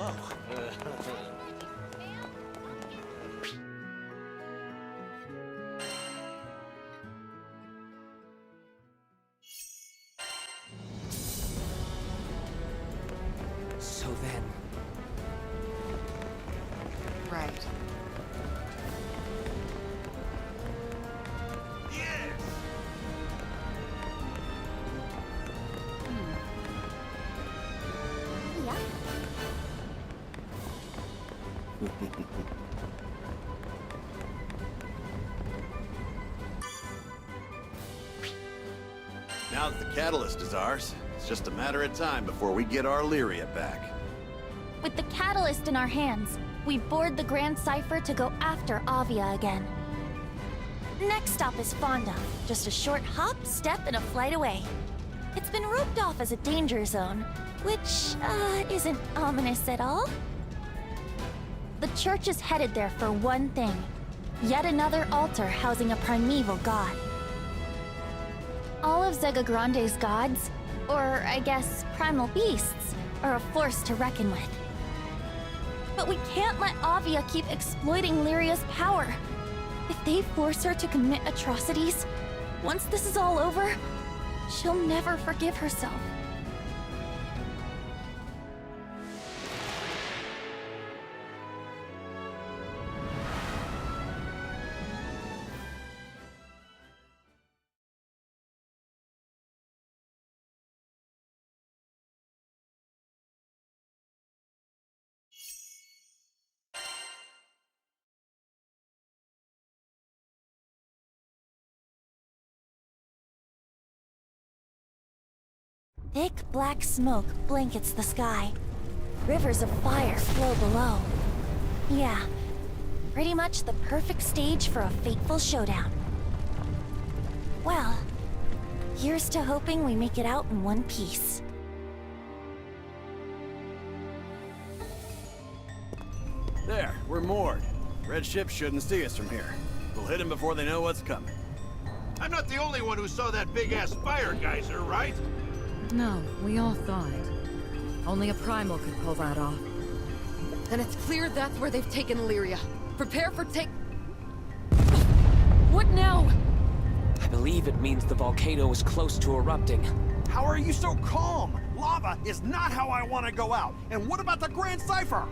Hello. So then... Right. Yeah. Now that the catalyst is ours, it's just a matter of time before we get our Lyria back. With the catalyst in our hands, we board the Grand Cipher to go after Avia again. Next stop is Fonda, just a short hop, step, and a flight away. It's been roped off as a danger zone, which, isn't ominous at all. The church is headed there for one thing. Yet another altar housing a primeval god. All of Zega Grande's gods, or I guess primal beasts, are a force to reckon with. But we can't let Avia keep exploiting Lyria's power. If they force her to commit atrocities, once this is all over, she'll never forgive herself. Thick black smoke blankets the sky. Rivers of fire flow below. Yeah, pretty much the perfect stage for a fateful showdown. Well, here's to hoping we make it out in one piece. There, we're moored. Red ship shouldn't see us from here. We'll hit them before they know what's coming. I'm not the only one who saw that big-ass fire geyser, right? No, we all thought. Only a primal could pull that off. Then it's clear that's where they've taken Lyria. Prepare for What now? I believe it means the volcano is close to erupting. How are you so calm? Lava is not how I want to go out. And what about the Grand Cipher?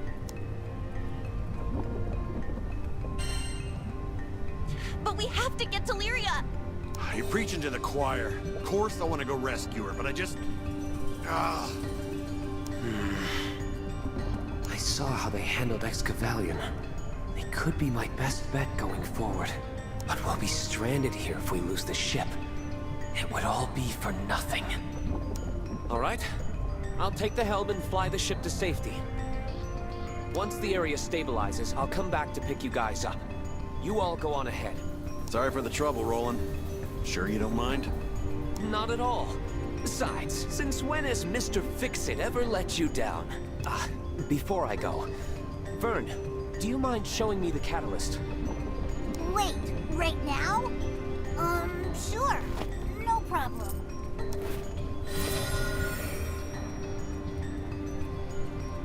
But we have to get to Lyria! You're preaching to the choir. Of course I want to go rescue her, but I just... I saw how they handled Excavalion. They could be my best bet going forward. But we'll be stranded here if we lose the ship. It would all be for nothing. All right. I'll take the helm and fly the ship to safety. Once the area stabilizes, I'll come back to pick you guys up. You all go on ahead. Sorry for the trouble, Roland. Sure you don't mind? Not at all. Besides, since when has Mr. Fix-It ever let you down? Before I go, Vern, do you mind showing me the catalyst? Wait, right now? Sure. No problem.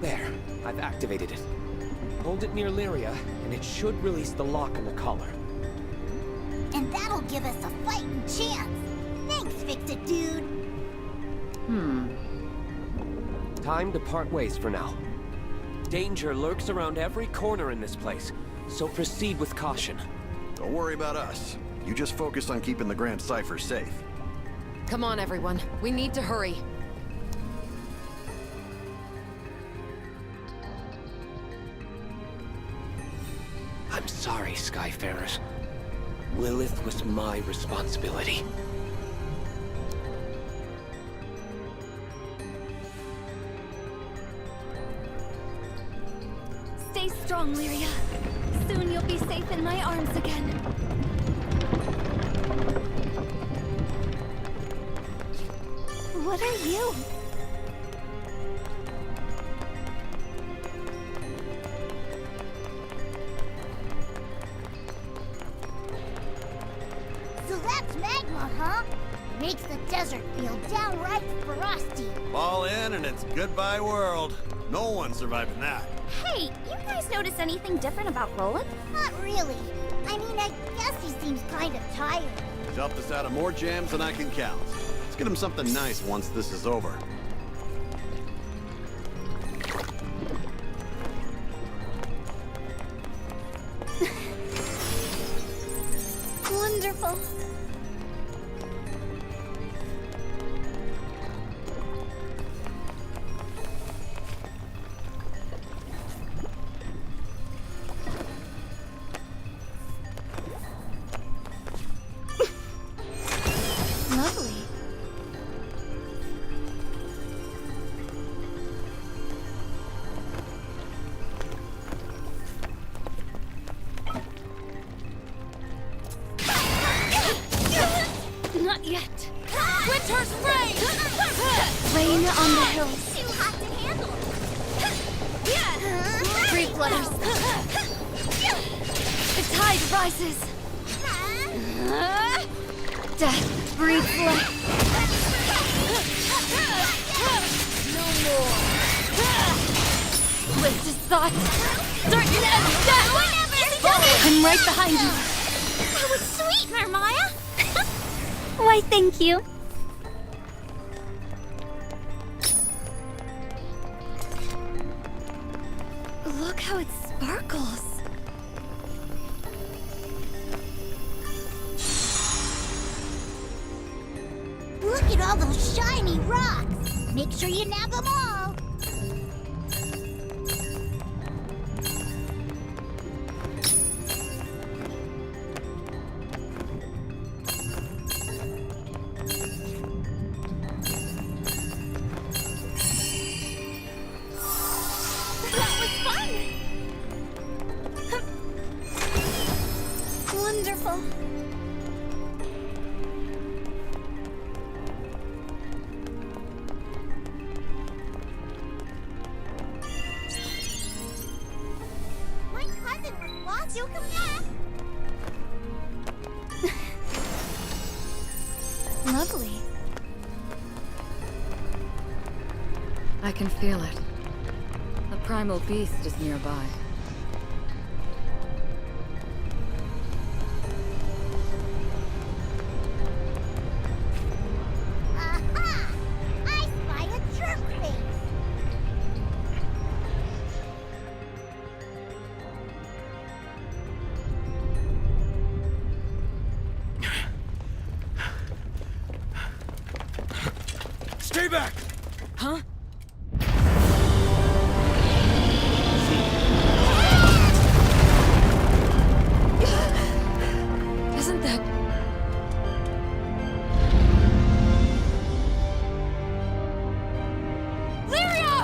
There, I've activated it. Hold it near Lyria, and it should release the lock in the collar. And that'll give us a fighting chance. Thanks, Fix-It Dude. Time to part ways for now. Danger lurks around every corner in this place, so proceed with caution. Don't worry about us. You just focus on keeping the Grand Cipher safe. Come on, everyone. We need to hurry. I'm sorry, Skyfarers. Lilith was my responsibility. Stay strong, Lyria. Soon you'll be safe in my arms again. What are you? So that's magma, huh? Makes the desert feel downright frosty. Fall in and it's goodbye world. No one surviving that. Hey, you guys notice anything different about Roland? Not really. I mean, I guess he seems kind of tired. He's helped us out of more jams than I can count. Let's get him something nice once this is over. Wonderful. Lovely. Not yet. Winter's rain! Rain on the hills. Too hot to handle. Tree flutters. The tide rises. Death breathes life. No more. Swift as thought. Certain as death. I'm right behind you. That was sweet, Narmaya! Why, thank you. Look how it sparkles. Look at all those shiny rocks. Make sure you nab them all. That was fun! Wonderful. My cousin was lost. You'll come back. Lovely. I can feel it. The primal beast is nearby. Aha! I spy a jerk face. Stay back! Huh? Isn't that... Lyria!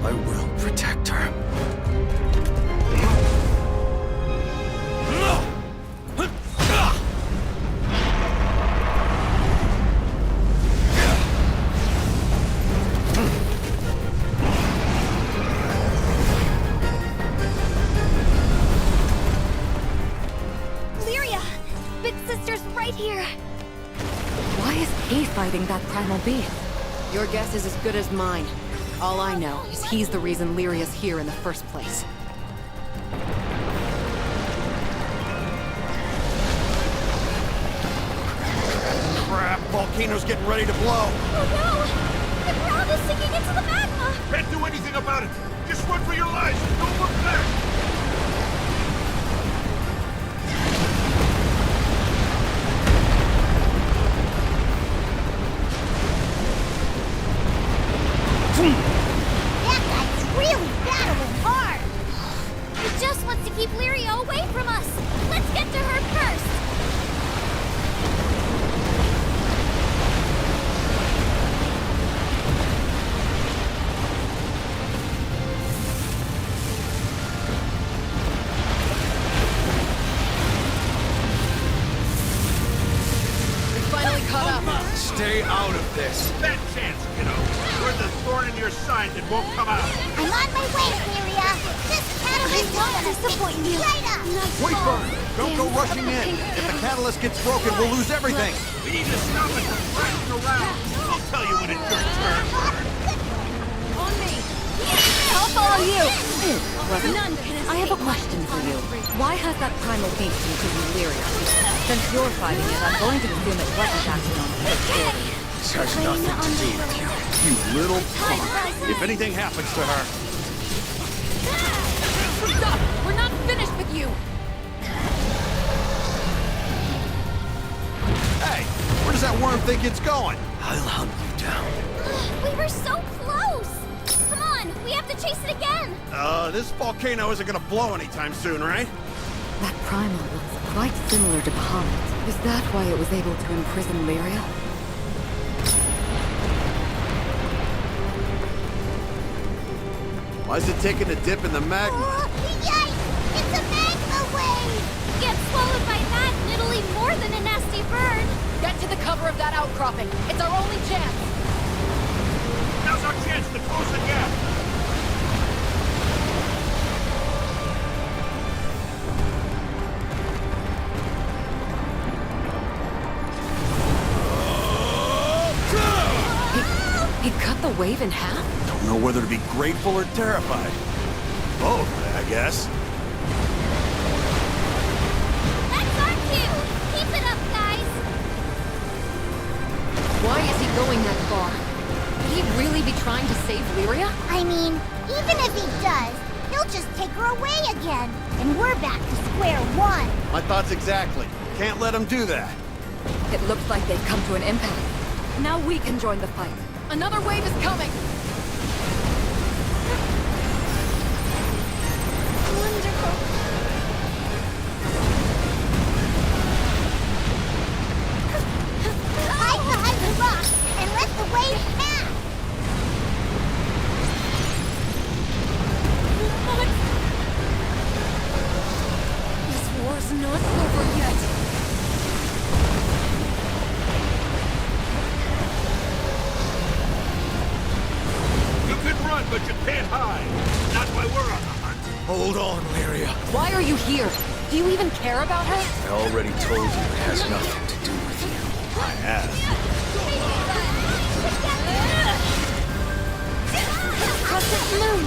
I will protect her. Lyria! Big Sister's right here. Why is he fighting that primal beast? Your guess is as good as mine. All I know is he's the reason Lyria's here in the first place. Crap, volcano's getting ready to blow. Oh no! The ground is sinking into the magma! Can't do anything about it. Just run for your lives. Don't look back. That guy's really battling hard. He just wants to keep Lyria away from us! Let's get to her first! We finally caught up. Stay out of this. That chance, kiddo. We're the thorn in your side that won't come out. I'm on my way, Lyria. This catalyst This won't disappoint you. Right up. Wait, Vern! Don't go rushing in. If the catalyst gets broken, we'll lose everything. We need to stop it from crashing around. I'll tell you when it's your turn. On me! I'll follow you! I have a question for you. Why has that primal beast included Lyria? Since you're fighting it, I'm going to assume it wasn't acting on first order. This has nothing to do with you. You little punk. If anything happens to her... Stop! We're not finished with you! Hey, where does that worm think it's going? I'll hunt you down. We were so close! Come on, we have to chase it again! This volcano isn't gonna blow anytime soon, right? That primal looks quite similar to Bahamut. Is that why it was able to imprison Lyria? Why is it taking a dip in the magma? Yikes! It's a magma wave! Get swallowed by that and it'll leave more than a nasty bird! Get to the cover of that outcropping. It's our only chance. Now's our chance to close the gap! He cut the wave in half? Don't know whether to be grateful or terrified. Both, I guess. That's our cue! Keep it up, guys! Why is he going that far? Could he really be trying to save Lyria? I mean, even if he does, he'll just take her away again. And we're back to square one. My thoughts exactly. Can't let him do that. It looks like they've come to an impasse. Now we can join the fight. Another wave is coming! Wonderful! Hide behind the rock and let the wave pass. This war's not over yet. You can run, but you can't hide. That's why we're on the hunt. Hold on, Lyria. Why are you here? Do you even care about her? I already told you it has nothing to do with you. I have. Crescent moon!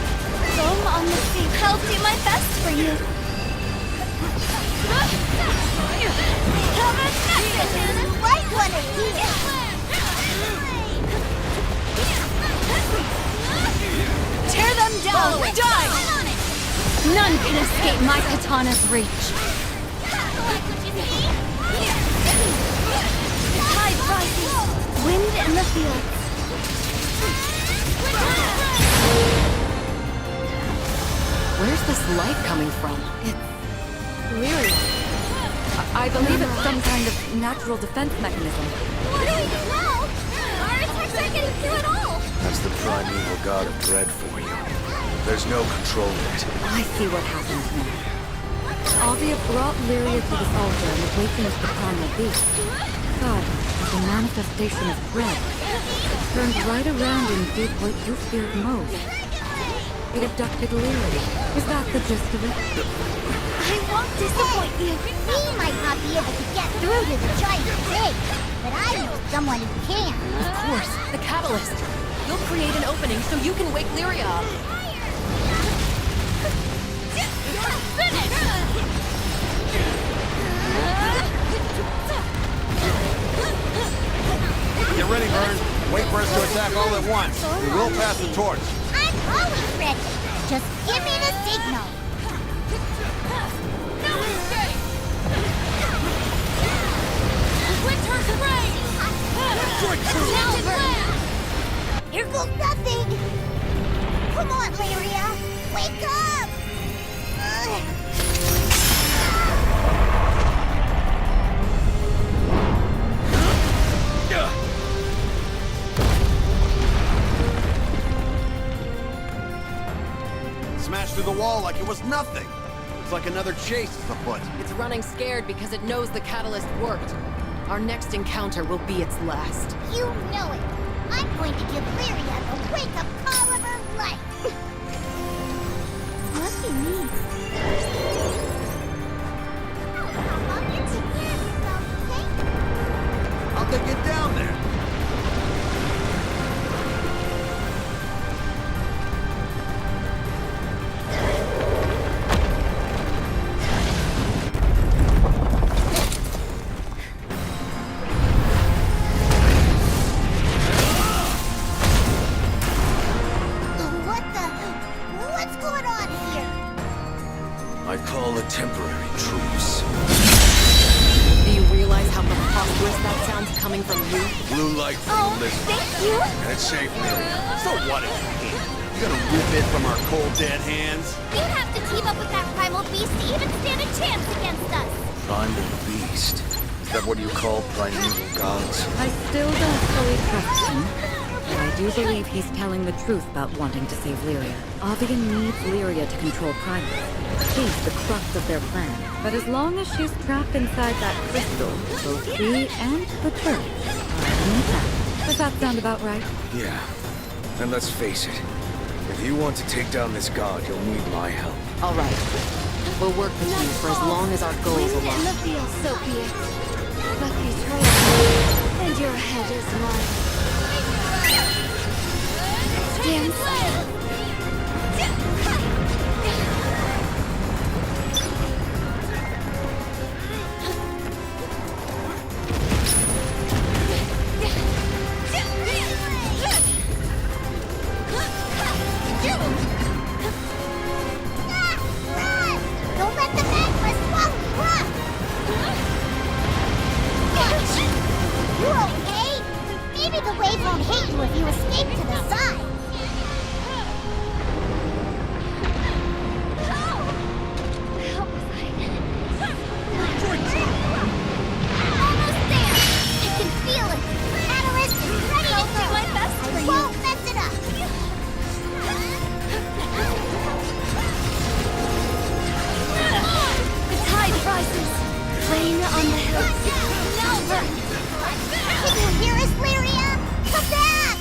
Foam on the sea. I'll do my best for you! Have a message! Light one of these. Tear them down! Die! None can escape my katana's reach! Tide rises! Wind in the fields! Where's this light coming from? It's... Lyria. I believe it's some kind of natural defense mechanism. What do we do now? Our attacks aren't getting through at all! That's the primeval god of dread for you. There's no controlling it. I see what happened now. Avia brought Lyria to this altar and awakened the primal beast. God, the manifestation of dread. Turned right around and did what you feared most. It abducted Lyria. Is that the gist of it? I won't disappoint you. We might not be able to get through to the giant thing, but I know someone who can. Of course, the catalyst. You'll create an opening so you can wake Lyria up. Get ready, Vern. Wait for us to attack all at once. We will pass the torch. I'm always ready. Just give me the signal. No escape! Winter's rain! Now, Vern! Here goes nothing. Come on, Lyria. Wake up. Smashed through the wall like it was nothing. It's like another chase is afoot. It's running scared because it knows the catalyst worked. Our next encounter will be its last. You know it. I'm going to give Lyria the wake-up call of her life. Lucky me. I call a temporary truce. Do you realize how preposterous that sounds coming from you? Blue light for Oh, the lizard. thank you! And it's safe, Miriam. So what if you can't? You gonna rip it from our cold dead hands? You'd have to team up with that primal beast to even stand a chance against us. Primal beast. Is that what you call primeval gods? I still don't fully trust him. But I do believe he's telling the truth about wanting to save Lyria. Avian needs Lyria to control Primus. She's the crux of their plan. But as long as she's trapped inside that crystal, both she and the church are intact. Does that sound about right? Yeah. And let's face it. If you want to take down this god, you'll need my help. All right. We'll work with you for as long as our goals Wind in the align. field, so be it. But betray me, and your head is mine. Stand silent. Don't let the magma swallow you up! You okay? Maybe the wave won't hit you if you escape to the side. Almost there! I can feel it! Catalyst is ready to go! my best for I you. won't mess it up! The tide rises. Rain on the hills. Can you hear us, Lyria? Come back!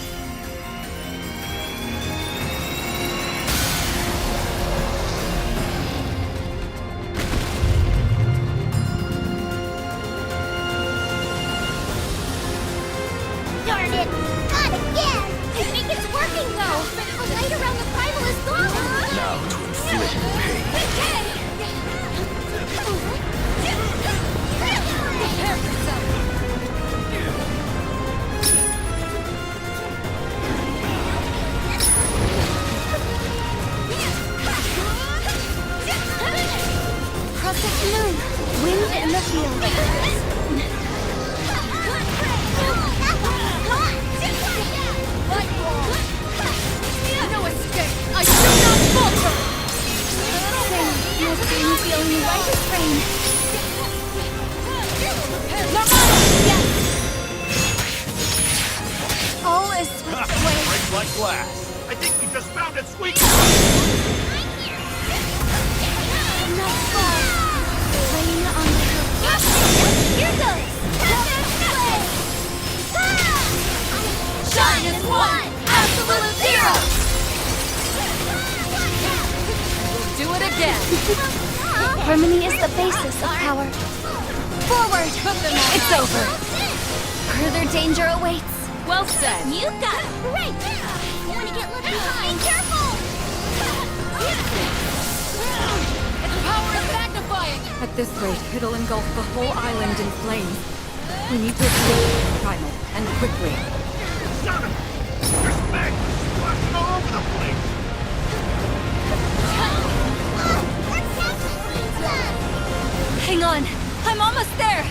Darn it! Not again! I think it's working though! The light around the primal is gone! Now to inflict pain. Prepare yourself! Prophet Moon. Wind in the field. No escape! I do not falter! Sing, no pain feeling light as rain. Yes! All is swept away. Break like glass. I think we just found its weak Not far. Rain on the hills. Here goes! Shine as one! Absolute zero! Do it again. Harmony is the basis of power. Forward! It's over. Further danger awaits. Well said. You got it! Great! I want to get left behind! Careful! Its power is magnifying. At this rate, it'll engulf the whole island in flames. We need to escape Primal, and quickly. son of There's magma splashing all over the place. Hang on. I'm almost there.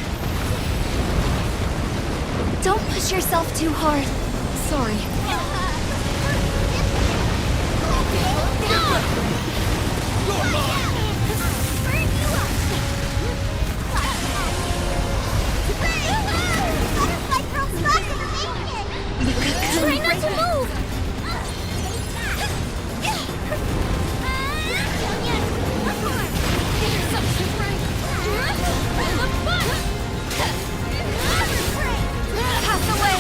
Don't push yourself too hard. Sorry. Try not to move! Pass away.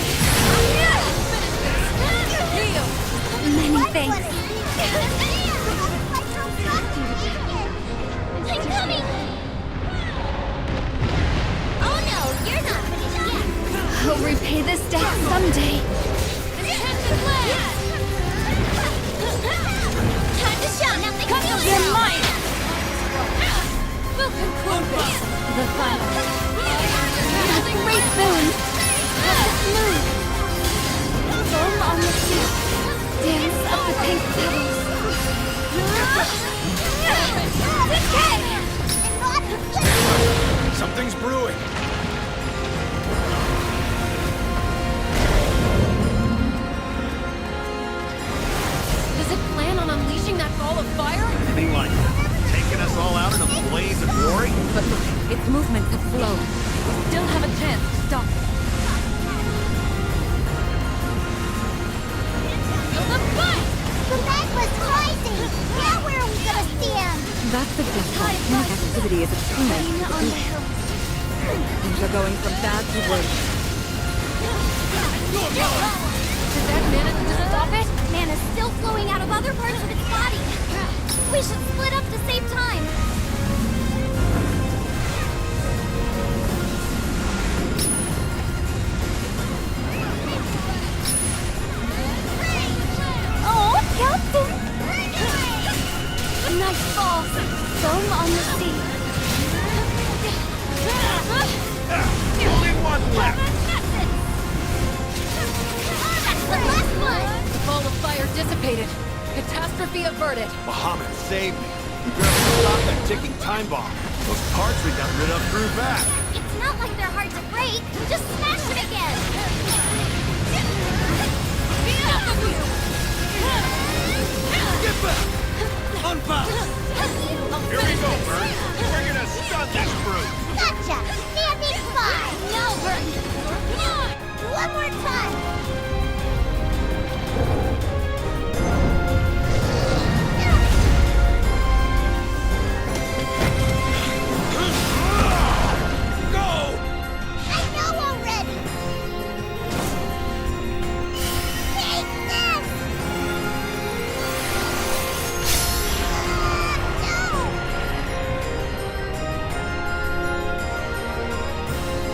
Many thanks. I'm coming! Oh no, you're not finished yet! I'll repay this debt someday. Time to shine! Nothing You're mine. We'll conclude this. The final. Great boon. Move. Foam on the sea. Dance of the pink petals. Decay! Something's brewing. Does it plan on unleashing that ball of fire? Anything like taking us all out in a blaze of glory? But look, its movements have slowed. We still have a chance to stop it. Feel the fight! The magma's rising! Now where are we gonna stand? That suggests volcanic activity is accumulating to the On the beach. hills. Things are going from bad to worse. Did that manage to stop it? Mana's still flowing out of other parts of its body. We should split up to save time. Oh, Captain! Nice ball. Foam on the sea. Only one left. That's the last one! The ball of fire dissipated. Catastrophe averted. Muhammad saved me. We barely stopped that ticking time bomb. Those parts we got rid of grew back. It's not like they're hard to break. Just smash it again. Get back! Unbound! Here we go, Bert. We're gonna stun this brute. Gotcha! Standing by! No, Bert. Come on! One more time! Go! I know already! Take this!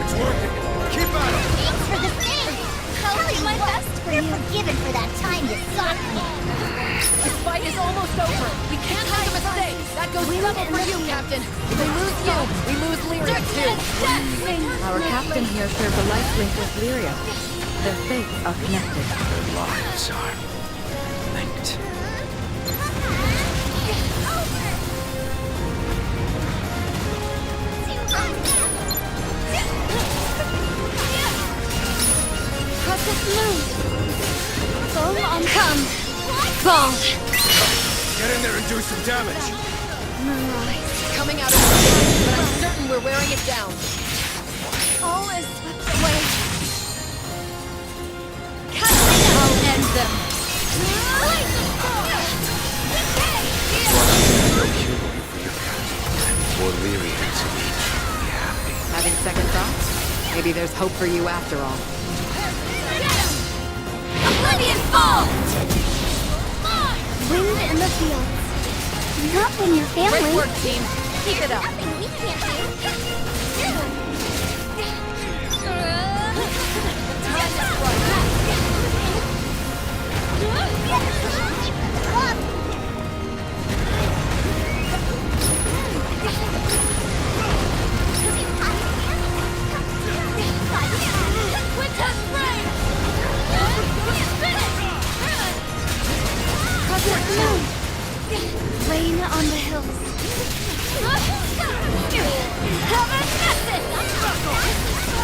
It's working. Keep at it. Thanks for the thing! I'll do my best for You're you. forgiven for that time you socked me! This fight is almost over. We can't make a mistake. That goes double for you, Captain. If we lose you, we lose Lyria too. Our captain here shares a life link with Lyria. Their fates are connected. Their lives are linked. Crescent moon. Foam on come. Ball. Get in there and do some damage. Coming out of the sun, but I'm certain we're wearing it down. All is swept away. I'll end them. For Lyria to be truly happy. Having second thoughts? Maybe there's hope for you after all. Oblivion fall! Wind in the fields. Not when you're Great family. work, team. Keep it up. Nothing we can't do. Rain on the hills.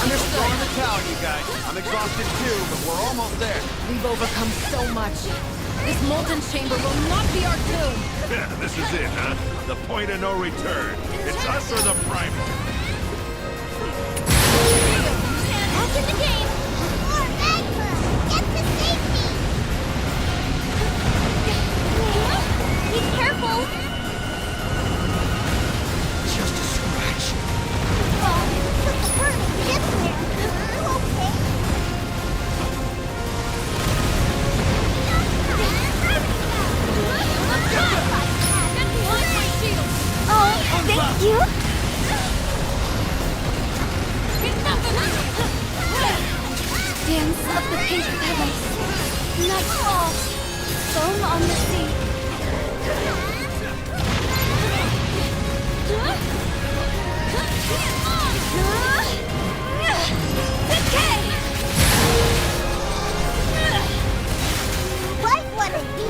Understood. On the town, you guys. I'm exhausted too, but we're almost there. We've overcome so much. This molten chamber will not be our doom. Yeah, this is it, huh? The point of no return. It's us or the primal. Back in the game. More magma! Get to safety! Be careful. Just a scratch. Oh, but the bird will get there! Okay. Oh, thank you. Dance of the pink petals. Nightfall. Foam on the sea. Decay! What would it be?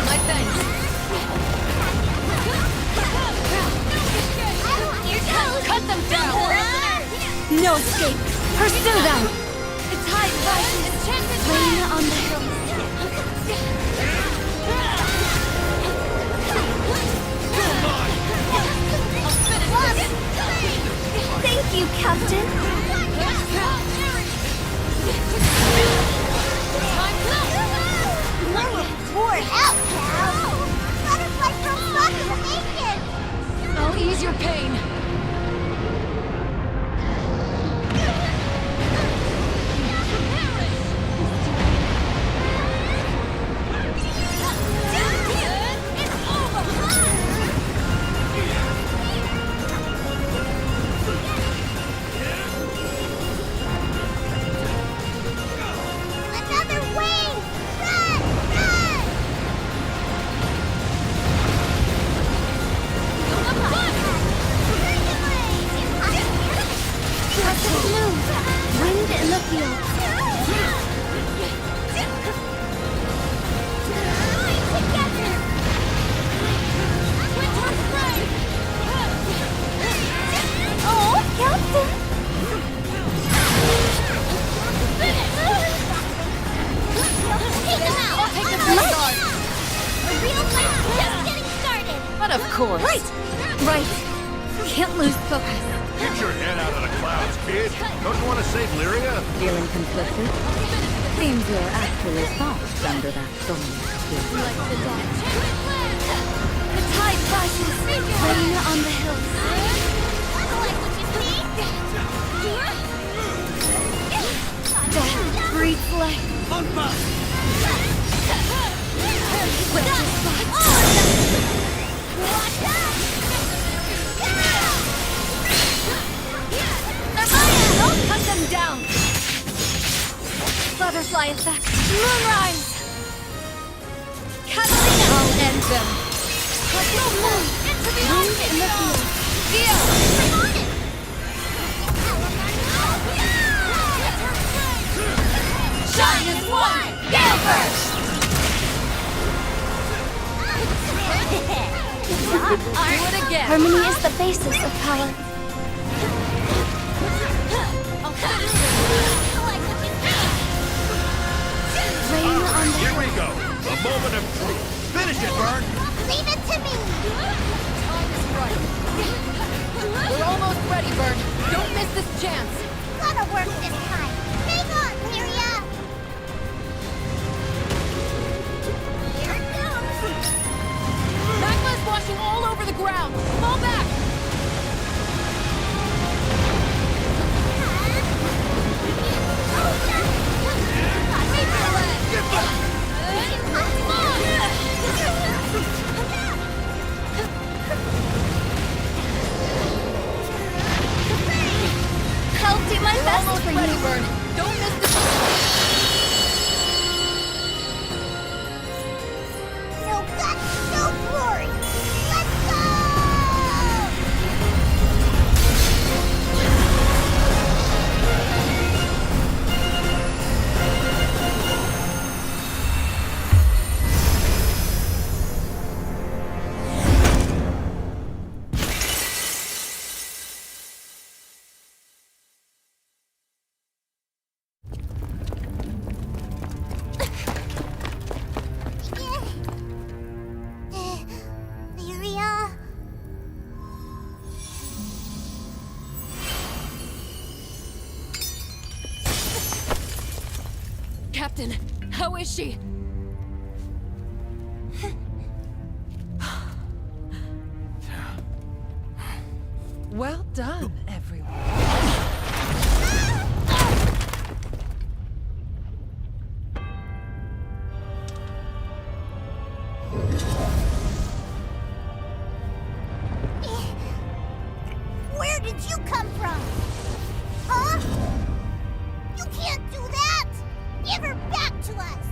My thanks. Rain on the hills. Thank you, Captain. More help, pal! Butterfly from Bucket Naked! I'll ease your pain. Another wave! Run! Run! Captain Blue. Wind in the field. Oh, Captain! Take him out! I'll take the vanguard. A real fight just getting started! But of course. Right. Can't lose focus. Get your head out of the clouds, kid. Don't you want to save Lyria? Feeling conflicted? Seems you're actually soft under that stormy skin. The tide rises. Rain on the hills. Like what you see? Death breathes life. Don't cut them down. Butterfly effect. Moonrise. Catalina. I'll end them. Into the wind in the field. Shine as one. Go first. Do it again. Harmony is the basis of power. Rain on the Here we go. A moment of truth. Finish it, Vern. Leave it to me! Time is right. We're almost ready, Vern. Don't miss this chance. Gotta work this time! Hang on, Lyria! Here it goes! Magma is washing all over the ground. Fall back. I'll do my best Almost for ready, you. Vern. Don't miss the No guts, no glory! Let's go! Lyria? Captain, how is she? Well done, everyone. Where did you come from? Huh? You can't do that! Give her back to us!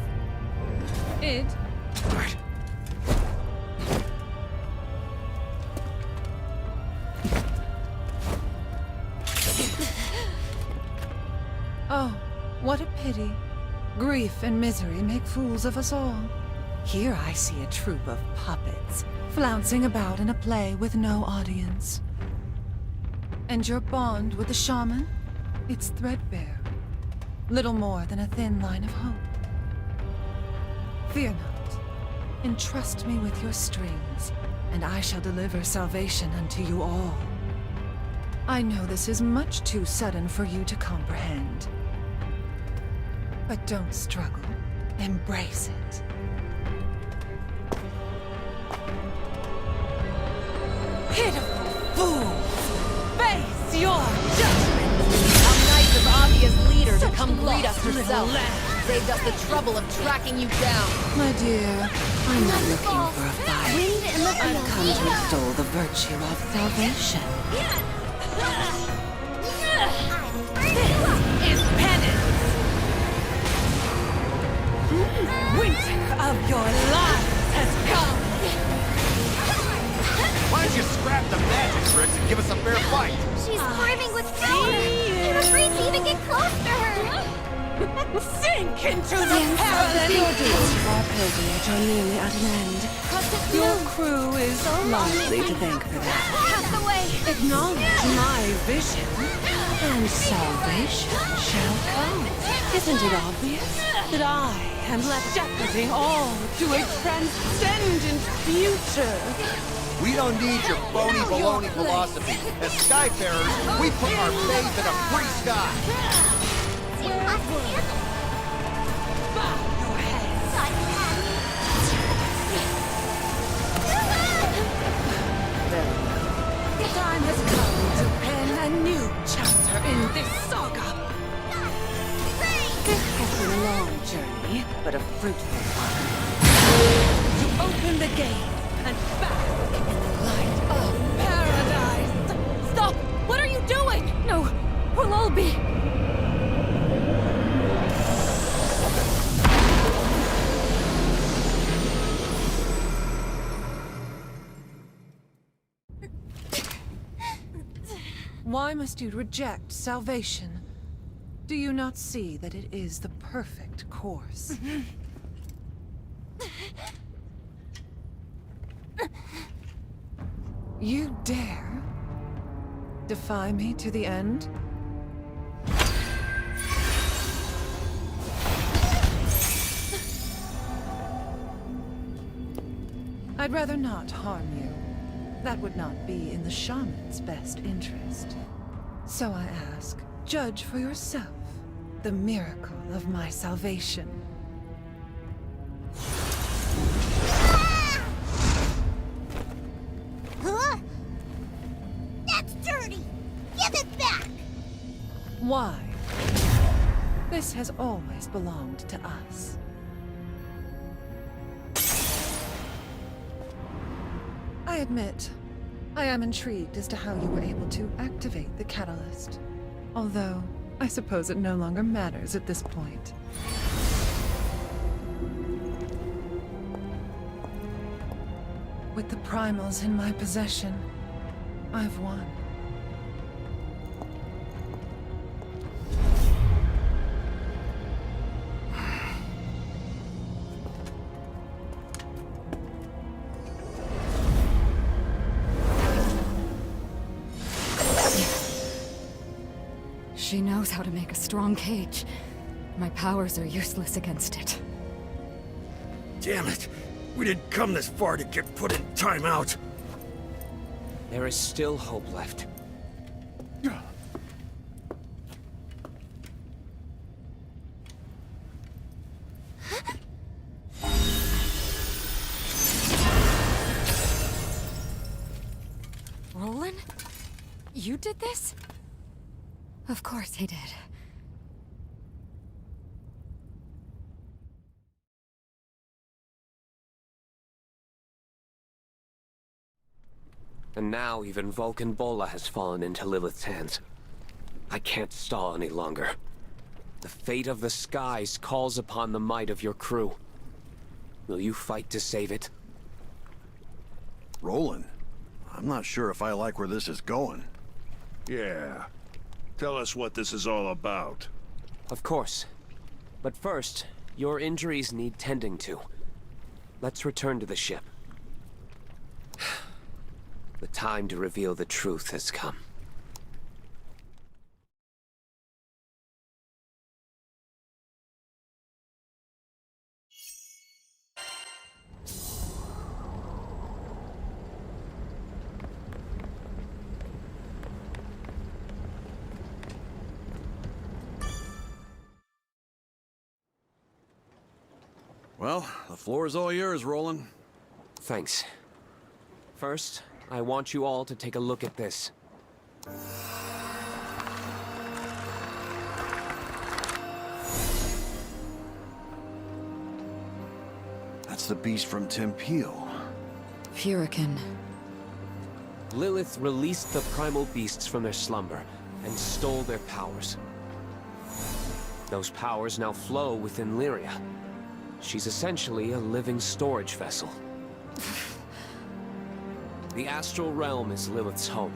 Id? Oh, what a pity. Grief and misery make fools of us all. Here I see a troupe of puppets, flouncing about in a play with no audience. And your bond with the shaman? It's threadbare. little more than a thin line of hope. Fear not. Entrust me with your strings, and I shall deliver salvation unto you all. I know this is much too sudden for you to comprehend. But don't struggle. Embrace it. Pitiful fools! Face your judgment! How nice of obvious leader to come greet us herself. Saved us the trouble of tracking you down. My dear, I'm not looking for a fight. Wind in the I've come to extol the virtue of salvation. Is penance! Winter of your lives has come! Why don't you scrap the magic tricks and give us a fair fight? She's brimming with power! I'm afraid to even get close to her! Sink into the perilous Your days of our pilgrimage are nearly at an end. Your crew is largely to thank for that. Pass away! Acknowledge my vision, and salvation shall come. Isn't it obvious that I am shepherding all to a transcendent future? We don't need your phony baloney philosophy. As Skyfarers, we put our faith in a free sky. Bow your heads. The time has come to pen a new chapter in this saga. This has been a long journey, but a fruitful one. To open the gate and bask in the light of paradise. Stop! What are you doing? No, we'll all be. Why must you reject salvation? Do you not see that it is the perfect course? You dare defy me to the end? I'd rather not harm you. That would not be in the shaman's best interest. So I ask, judge for yourself the miracle of my salvation. Huh? That's dirty! Give it back! Why? This has always belonged to us. I admit, I am intrigued as to how you were able to activate the catalyst. Although, I suppose it no longer matters at this point. With the primals in my possession, I've won. She knows how to make a strong cage. My powers are useless against it. Damn it! We didn't come this far to get put in timeout. There is still hope left. Roland? You did this? Of course he did. And now even Vulcan Bola has fallen into Lilith's hands. I can't stall any longer. The fate of the skies calls upon the might of your crew. Will you fight to save it? Roland, I'm not sure if I like where this is going. Yeah. Tell us what this is all about. Of course. But first, your injuries need tending to. Let's return to the ship. The time to reveal the truth has come. Well, the floor is all yours, Roland. Thanks. First, I want you all to take a look at this. That's the beast from Tempeel. Furican. Lilith released the primal beasts from their slumber and stole their powers. Those powers now flow within Lyria. She's essentially a living storage vessel. The astral realm is Lilith's home.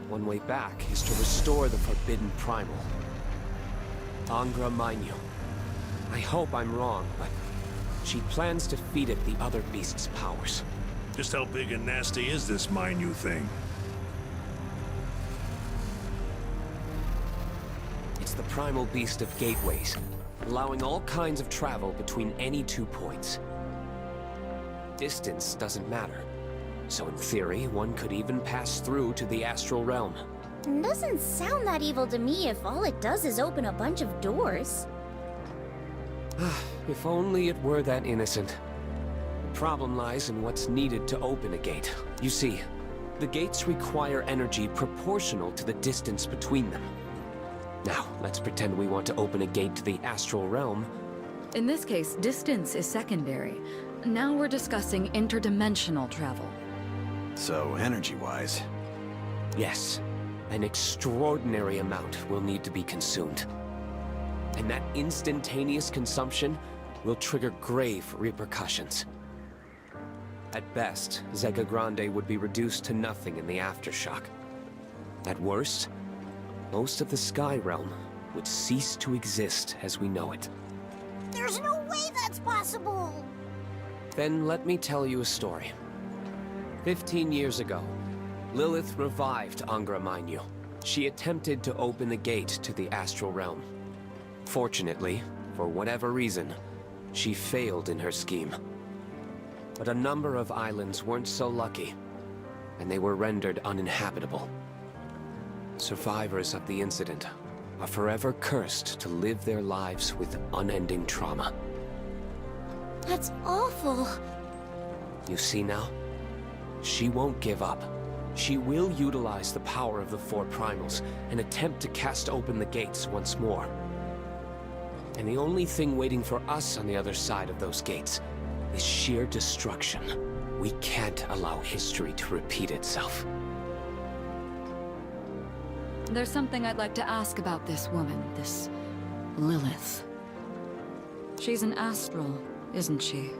One way back is to restore the forbidden primal. Angra Mainyu. I hope I'm wrong, but she plans to feed it the other beast's powers. Just how big and nasty is this Mainyu thing? It's the primal beast of gateways, allowing all kinds of travel between any 2 points. Distance doesn't matter, so in theory, one could even pass through to the astral realm. Doesn't sound that evil to me if all it does is open a bunch of doors. If only it were that innocent. The problem lies in what's needed to open a gate. You see, the gates require energy proportional to the distance between them. Now, let's pretend we want to open a gate to the astral realm. In this case, distance is secondary. Now we're discussing interdimensional travel. So, energy-wise. Yes, an extraordinary amount will need to be consumed. And that instantaneous consumption will trigger grave repercussions. At best, Zega Grande would be reduced to nothing in the aftershock. At worst, most of the Sky Realm would cease to exist as we know it. There's no way that's possible! Then let me tell you a story. 15 years ago, Lilith revived Angra Mainyu. She attempted to open the gate to the astral realm. Fortunately, for whatever reason, she failed in her scheme. But a number of islands weren't so lucky, and they were rendered uninhabitable. Survivors of the incident are forever cursed to live their lives with unending trauma. That's awful. You see now? She won't give up. She will utilize the power of the 4 primals and attempt to cast open the gates once more. And the only thing waiting for us on the other side of those gates is sheer destruction. We can't allow history to repeat itself. There's something I'd like to ask about this woman, this Lilith. She's an astral, isn't she?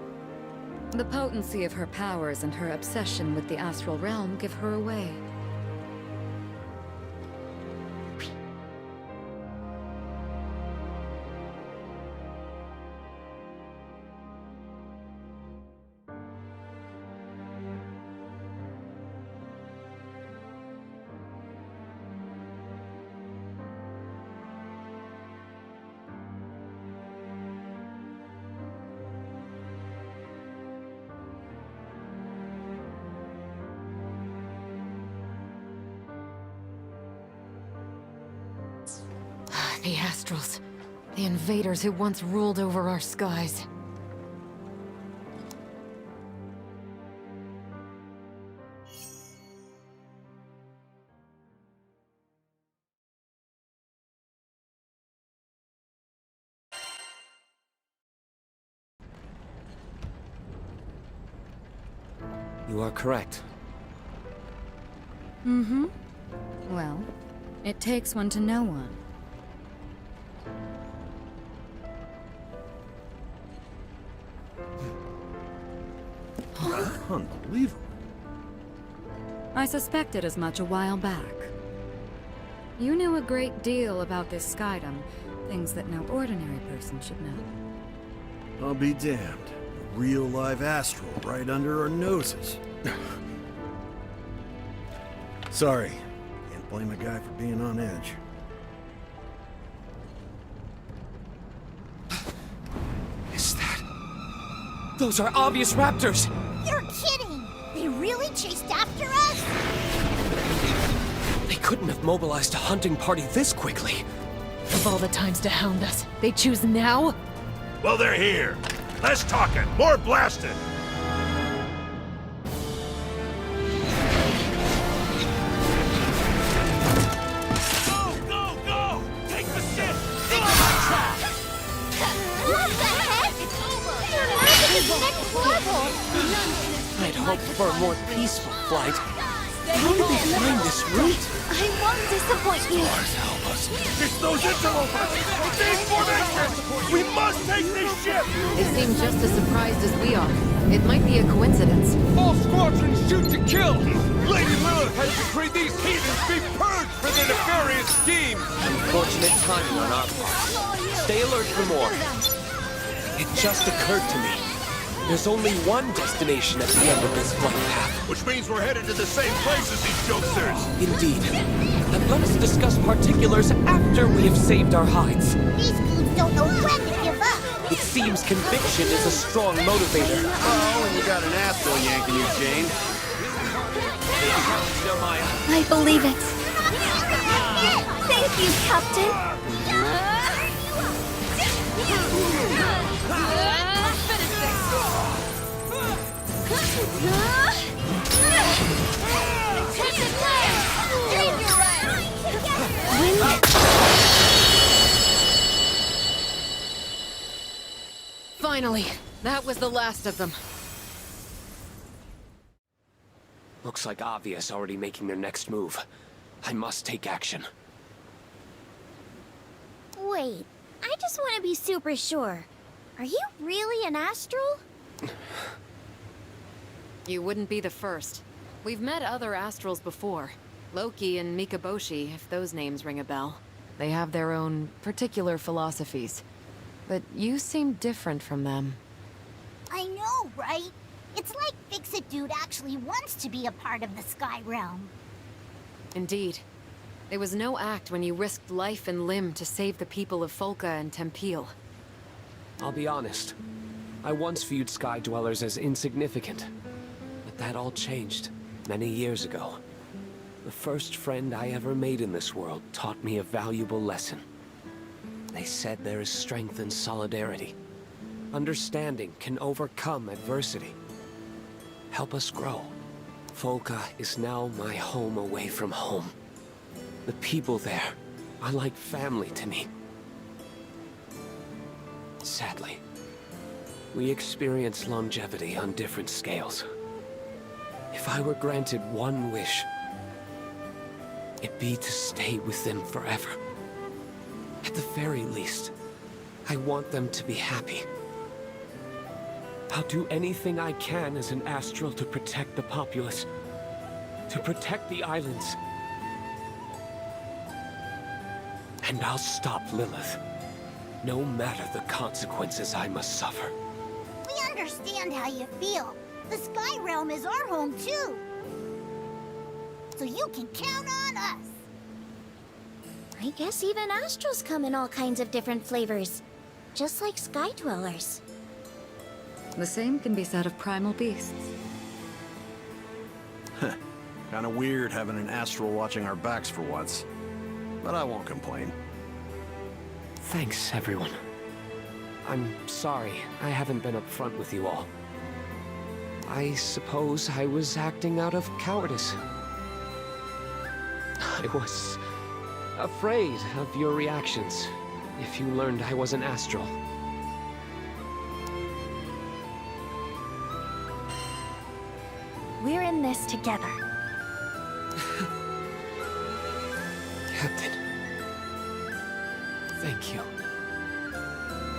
The potency of her powers and her obsession with the astral realm give her away. The Astrals. The invaders who once ruled over our skies. You are correct. Mm-hmm. Well, it takes one to know one. Unbelievable. I suspected as much a while back. You knew a great deal about this skydom, things that no ordinary person should know. I'll be damned. A real live astral right under our noses. Sorry. Can't blame a guy for being on edge. Is that... Those are obvious raptors! You're kidding! They really chased after us? They couldn't have mobilized a hunting party this quickly. Of all the times to hound us, they choose now? Well, they're here. Less talking, more blasting! Go, go, go! Take the ship! What the heck? Your magic is next level! I'd hoped for a more peaceful flight. How did they find this route? I won't disappoint you! It's those interlopers! These formations! We must take this ship! They seem just as surprised as we are. It might be a coincidence. All squadrons shoot to kill! Lady Lilith has decreed these heathens be purged for their nefarious schemes! Unfortunate timing on our part. Stay alert for more. It just occurred to me. There's only one destination at the end of this flight path. Which means we're headed to the same place as these jokesters! Indeed. But let us discuss particulars after we have saved our hides. These goons don't know when to give up! It seems conviction is a strong motivator. Oh, and you got an asshole yanking you, Jane. I believe it. Thank you, Captain. Finally, that was the last of them. Looks like Avia's already making their next move. I must take action. Wait, I just want to be super sure. Are you really an astral? You wouldn't be the first. We've met other astrals before. Loki and Mikaboshi, if those names ring a bell. They have their own particular philosophies. But you seem different from them. I know, right? It's like Fix-It Dude actually wants to be a part of the Sky Realm. Indeed. There was no act when you risked life and limb to save the people of Folka and Tempeel. I'll be honest. I once viewed Sky Dwellers as insignificant. But that all changed many years ago. The first friend I ever made in this world taught me a valuable lesson. They said there is strength in solidarity. Understanding can overcome adversity. Help us grow. Folka is now my home away from home. The people there are like family to me. Sadly, we experience longevity on different scales. If I were granted one wish, it'd be to stay with them forever. At the very least, I want them to be happy. I'll do anything I can as an astral to protect the populace, to protect the islands. And I'll stop Lilith, no matter the consequences I must suffer. We understand how you feel. The Sky Realm is our home, too. So you can count on us. I guess even astrals come in all kinds of different flavors. Just like sky dwellers. The same can be said of primal beasts. Kinda weird having an astral watching our backs for once. But I won't complain. Thanks, everyone. I'm sorry I haven't been upfront with you all. I suppose I was acting out of cowardice. I was afraid of your reactions if you learned I was an astral. We're in this together. Captain. Thank you.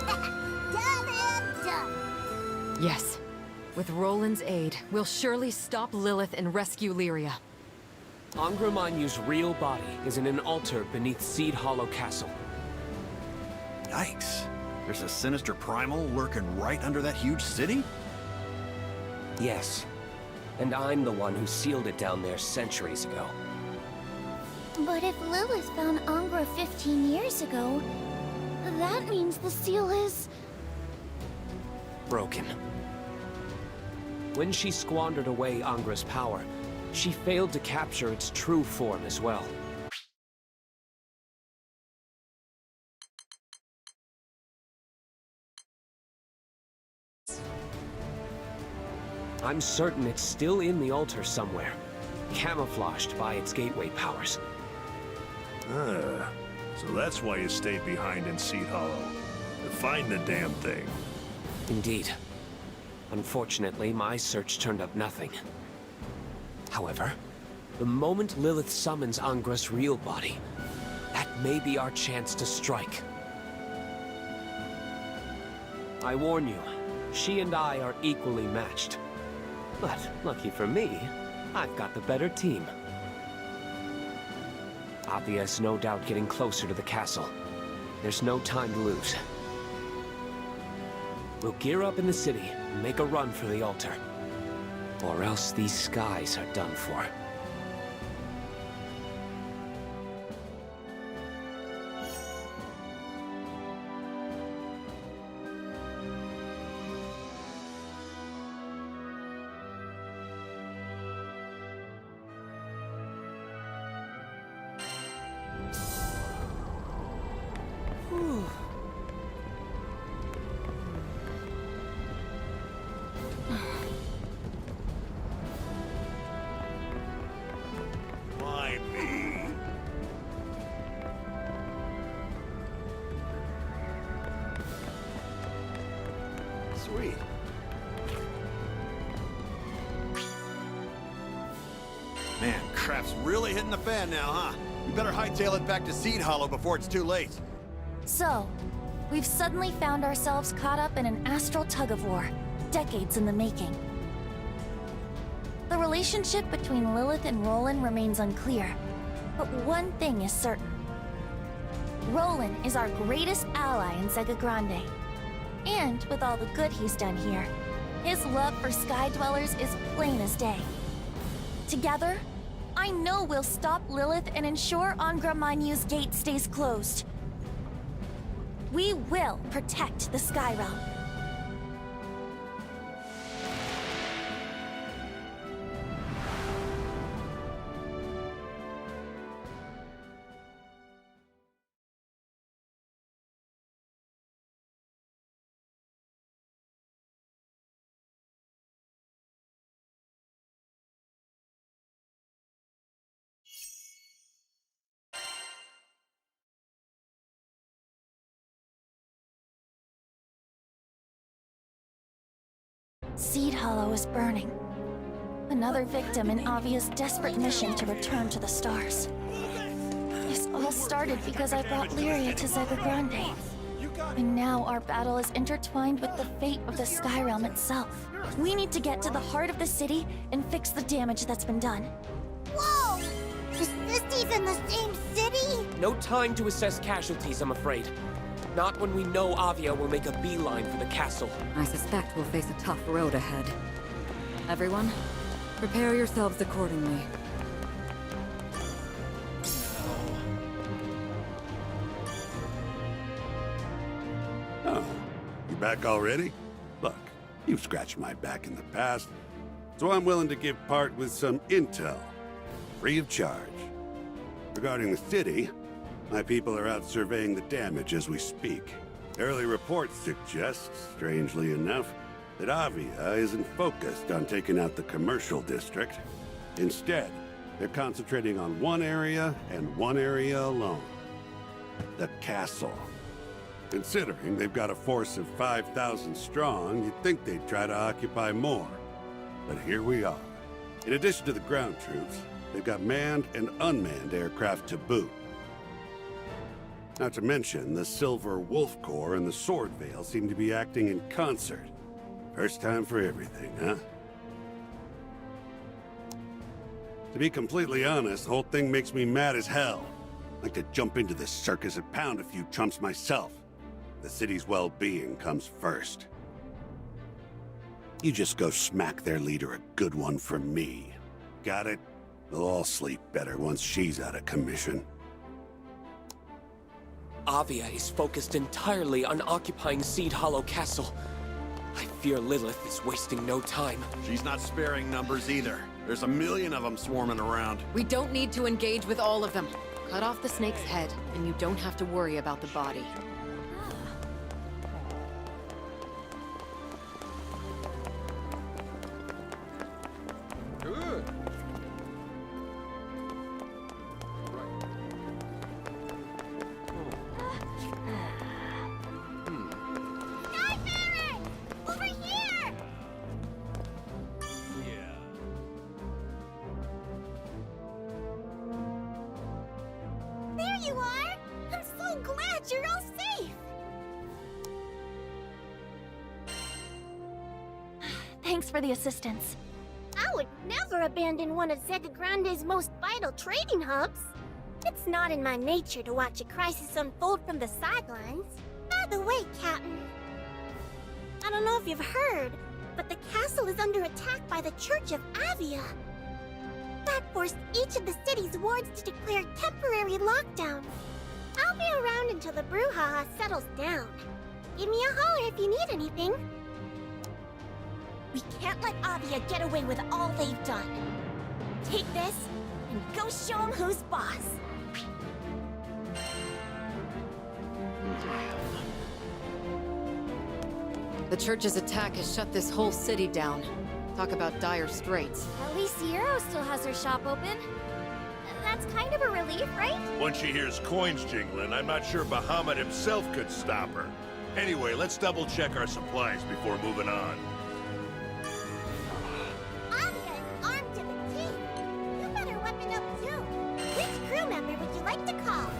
Done and done. Yes. With Roland's aid, we'll surely stop Lilith and rescue Lyria. Angra Mainyu's real body is in an altar beneath Seed Hollow Castle. Yikes. There's a sinister primal lurking right under that huge city? Yes. And I'm the one who sealed it down there centuries ago. But if Lilith found Angra 15 years ago, that means the seal is... broken. When she squandered away Angra's power, she failed to capture its true form as well. I'm certain it's still in the altar somewhere, camouflaged by its gateway powers. Ah, so that's why you stayed behind in Seed Hollow. To find the damn thing. Indeed. Unfortunately, my search turned up nothing. However, the moment Lilith summons Angra's real body, that may be our chance to strike. I warn you, she and I are equally matched. But, lucky for me, I've got the better team. Avia is no doubt getting closer to the castle. There's no time to lose. We'll gear up in the city and make a run for the altar. Or else these skies are done for. Why me? Sweet. Man, crap's really hitting the fan now, huh? We better hightail it back to Seed Hollow before it's too late. So, we've suddenly found ourselves caught up in an astral tug-of-war, decades in the making. The relationship between Lilith and Roland remains unclear, but one thing is certain. Roland is our greatest ally in Sega Grande. And with all the good he's done here, his love for Sky Dwellers is plain as day. Together, I know we'll stop Lilith and ensure Angra Mainyu's gate stays closed. We will protect the Sky Realm. Seed Hollow is burning. Another victim in Avia's desperate mission to return to the stars. This all started because I brought Lyria to Sega Grande. And now our battle is intertwined with the fate of the Sky Realm itself. We need to get to the heart of the city and fix the damage that's been done. Whoa! Is this even the same city? No time to assess casualties, I'm afraid. Not when we know Avia will make a beeline for the castle. I suspect we'll face a tough road ahead. Everyone, prepare yourselves accordingly. Oh, you back already? Look, you've scratched my back in the past, so I'm willing to give part with some intel, free of charge. Regarding the city, my people are out surveying the damage as we speak. Early reports suggest, strangely enough, that Avia isn't focused on taking out the commercial district. Instead, they're concentrating on one area and one area alone. The castle. Considering they've got a force of 5,000 strong, you'd think they'd try to occupy more. But here we are. In addition to the ground troops, they've got manned and unmanned aircraft to boot. Not to mention, the Silver Wolf Corps and the Sword Veil seem to be acting in concert. First time for everything, huh? To be completely honest, the whole thing makes me mad as hell. I'd like to jump into this circus and pound a few chumps myself. The city's well-being comes first. You just go smack their leader a good one for me. Got it? They'll all sleep better once she's out of commission. Avia is focused entirely on occupying Seed Hollow Castle. I fear Lilith is wasting no time. She's not sparing numbers either. There's a million of them swarming around. We don't need to engage with all of them. Cut off the snake's head, and you don't have to worry about the body. you are! I'm so glad you're all safe! Thanks for the assistance. I would never abandon one of Zega Grande's most vital trading hubs. It's not in my nature to watch a crisis unfold from the sidelines. By the way, Captain, I don't know if you've heard, but the castle is under attack by the Church of Avia. That forced each of the city's wards to declare temporary lockdown. I'll be around until the brouhaha settles down. Give me a holler if you need anything. We can't let Avia get away with all they've done. Take this, and go show them who's boss. The church's attack has shut this whole city down. Talk about dire straits. At least Zero still has her shop open. That's kind of a relief, right? Once she hears coins jingling, I'm not sure Bahamut himself could stop her. Anyway, let's double-check our supplies before moving on. Avia is armed to the teeth. You better weapon up too. Which crew member would you like to call?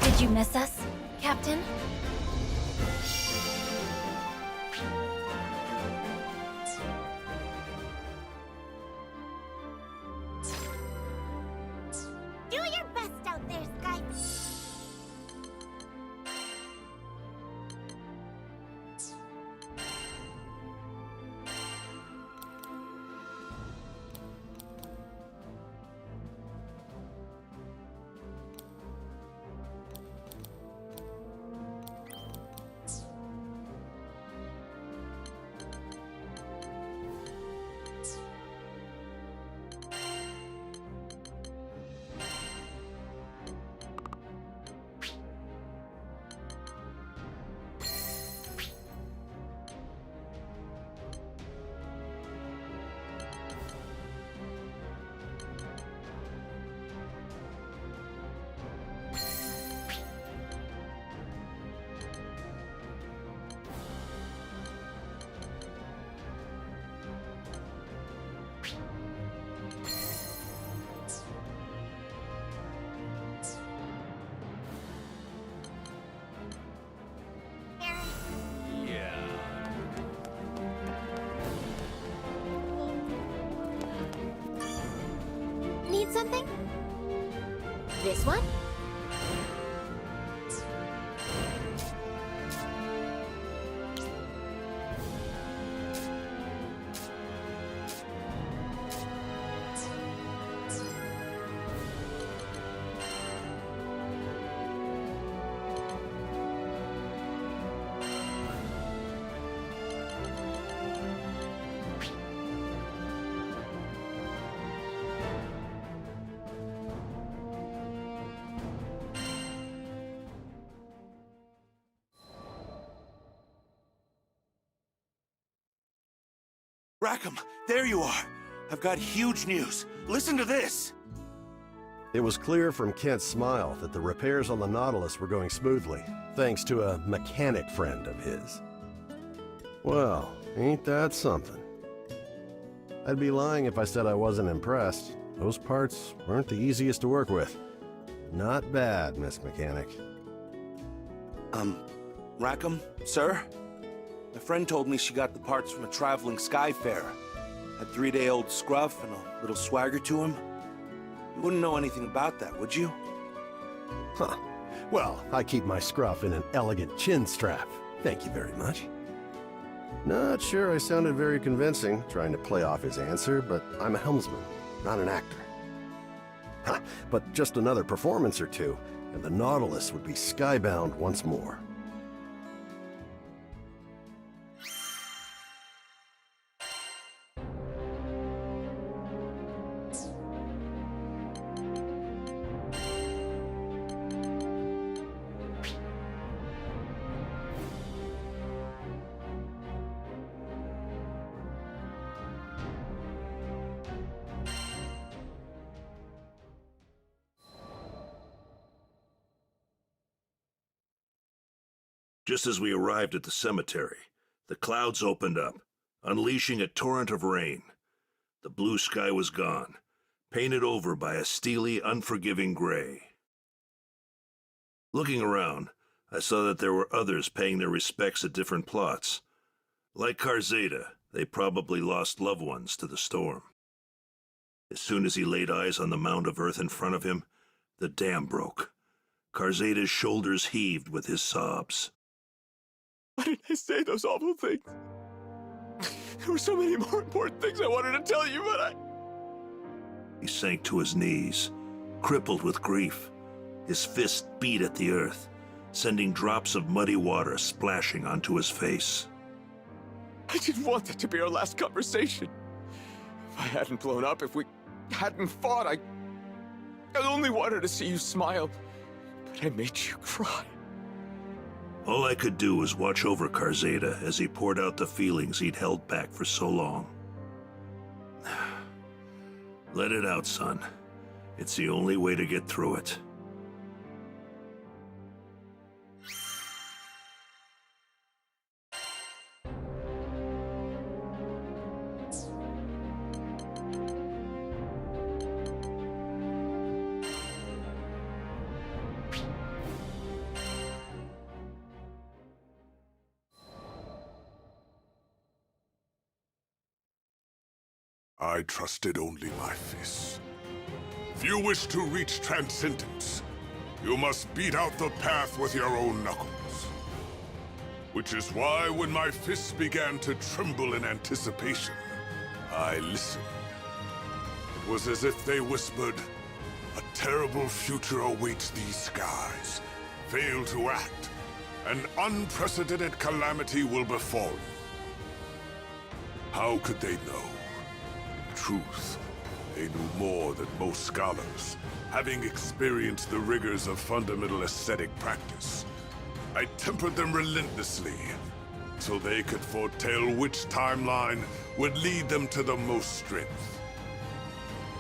Did you miss us, Captain? Do your best out there, Sky. Need something? This one? Rackham, there you are. I've got huge news. Listen to this. It was clear from Kent's smile that the repairs on the Nautilus were going smoothly, thanks to a mechanic friend of his. Well, ain't that something? I'd be lying if I said I wasn't impressed. Those parts weren't the easiest to work with. Not bad, Miss Mechanic. Rackham, sir? My friend told me she got the parts from a traveling Skyfarer. Had 3-day-old scruff and a little swagger to him. You wouldn't know anything about that, would you? Huh. Well, I keep my scruff in an elegant chin strap. Thank you very much. Not sure I sounded very convincing, trying to play off his answer, but I'm a helmsman, not an actor. But just another performance or two, and the Nautilus would be skybound once more. Just as we arrived at the cemetery, the clouds opened up, unleashing a torrent of rain. The blue sky was gone, painted over by a steely, unforgiving gray. Looking around, I saw that there were others paying their respects at different plots. Like Karzeda, they probably lost loved ones to the storm. As soon as he laid eyes on the mound of earth in front of him, the dam broke. Karzeda's shoulders heaved with his sobs. Why did I say those awful things? There were so many more important things I wanted to tell you, but He sank to his knees, crippled with grief. His fist beat at the earth, sending drops of muddy water splashing onto his face. I didn't want that to be our last conversation. If I hadn't blown up, if we hadn't fought, I only wanted to see you smile, but I made you cry. All I could do was watch over Karzeda as he poured out the feelings he'd held back for so long. Let it out, son. It's the only way to get through it. I trusted only my fists. If you wish to reach transcendence, you must beat out the path with your own knuckles. Which is why when my fists began to tremble in anticipation, I listened. It was as if they whispered, "A terrible future awaits these skies. Fail to act. An unprecedented calamity will befall you." How could they know? Truth, they knew more than most scholars, having experienced the rigors of fundamental aesthetic practice. I tempered them relentlessly, so they could foretell which timeline would lead them to the most strength.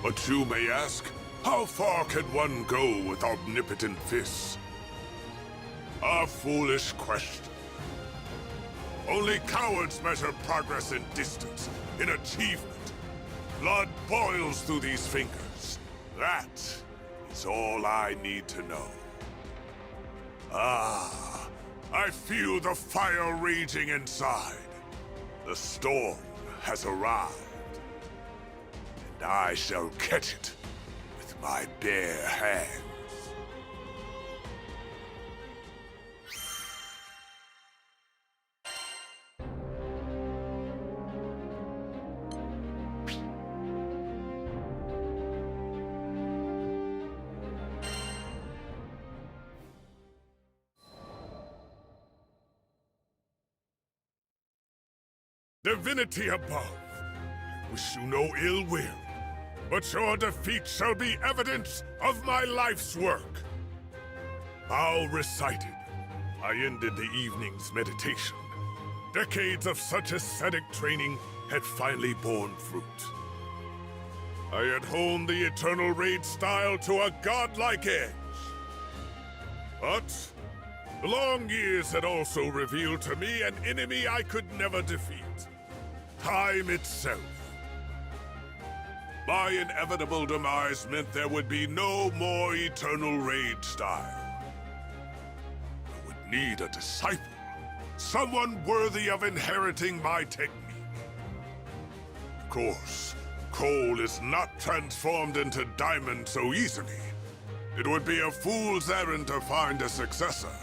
But you may ask, how far can one go with omnipotent fists? A foolish question. Only cowards measure progress in distance, in achievement. Blood boils through these fingers. That is all I need to know. Ah, I feel the fire raging inside. The storm has arrived. And I shall catch it with my bare hands. Divinity above, I wish you no ill will, but your defeat shall be evidence of my life's work. How recited, I ended the evening's meditation. Decades of such ascetic training had finally borne fruit. I had honed the eternal raid style to a godlike edge. But the long years had also revealed to me an enemy I could never defeat. Time itself. My inevitable demise meant there would be no more eternal raid style. I would need a disciple, someone worthy of inheriting my technique. Of course, coal is not transformed into diamond so easily. It would be a fool's errand to find a successor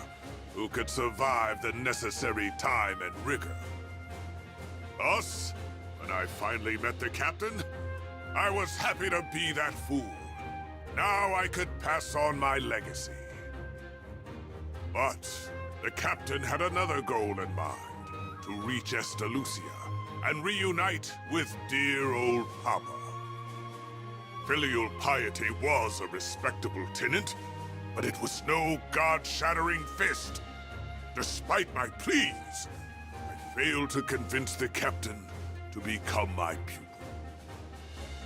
who could survive the necessary time and rigor. Thus, when I finally met the captain, I was happy to be that fool. Now I could pass on my legacy. But the captain had another goal in mind, to reach Estalucia and reunite with dear old Papa. Filial piety was a respectable tenet, but it was no god-shattering fist. Despite my pleas, I failed to convince the captain to become my pupil.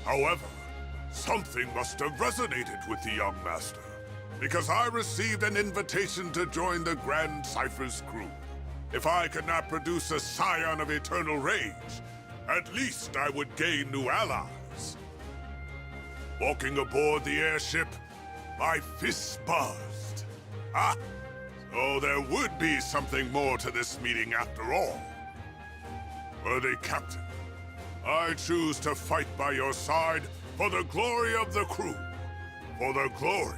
However, something must have resonated with the young master, because I received an invitation to join the Grand Cypher's crew. If I could not produce a scion of eternal rage, at least I would gain new allies. Walking aboard the airship, my fists buzzed. Ah, so there would be something more to this meeting after all. Worthy Captain, I choose to fight by your side for the glory of the crew, for the glory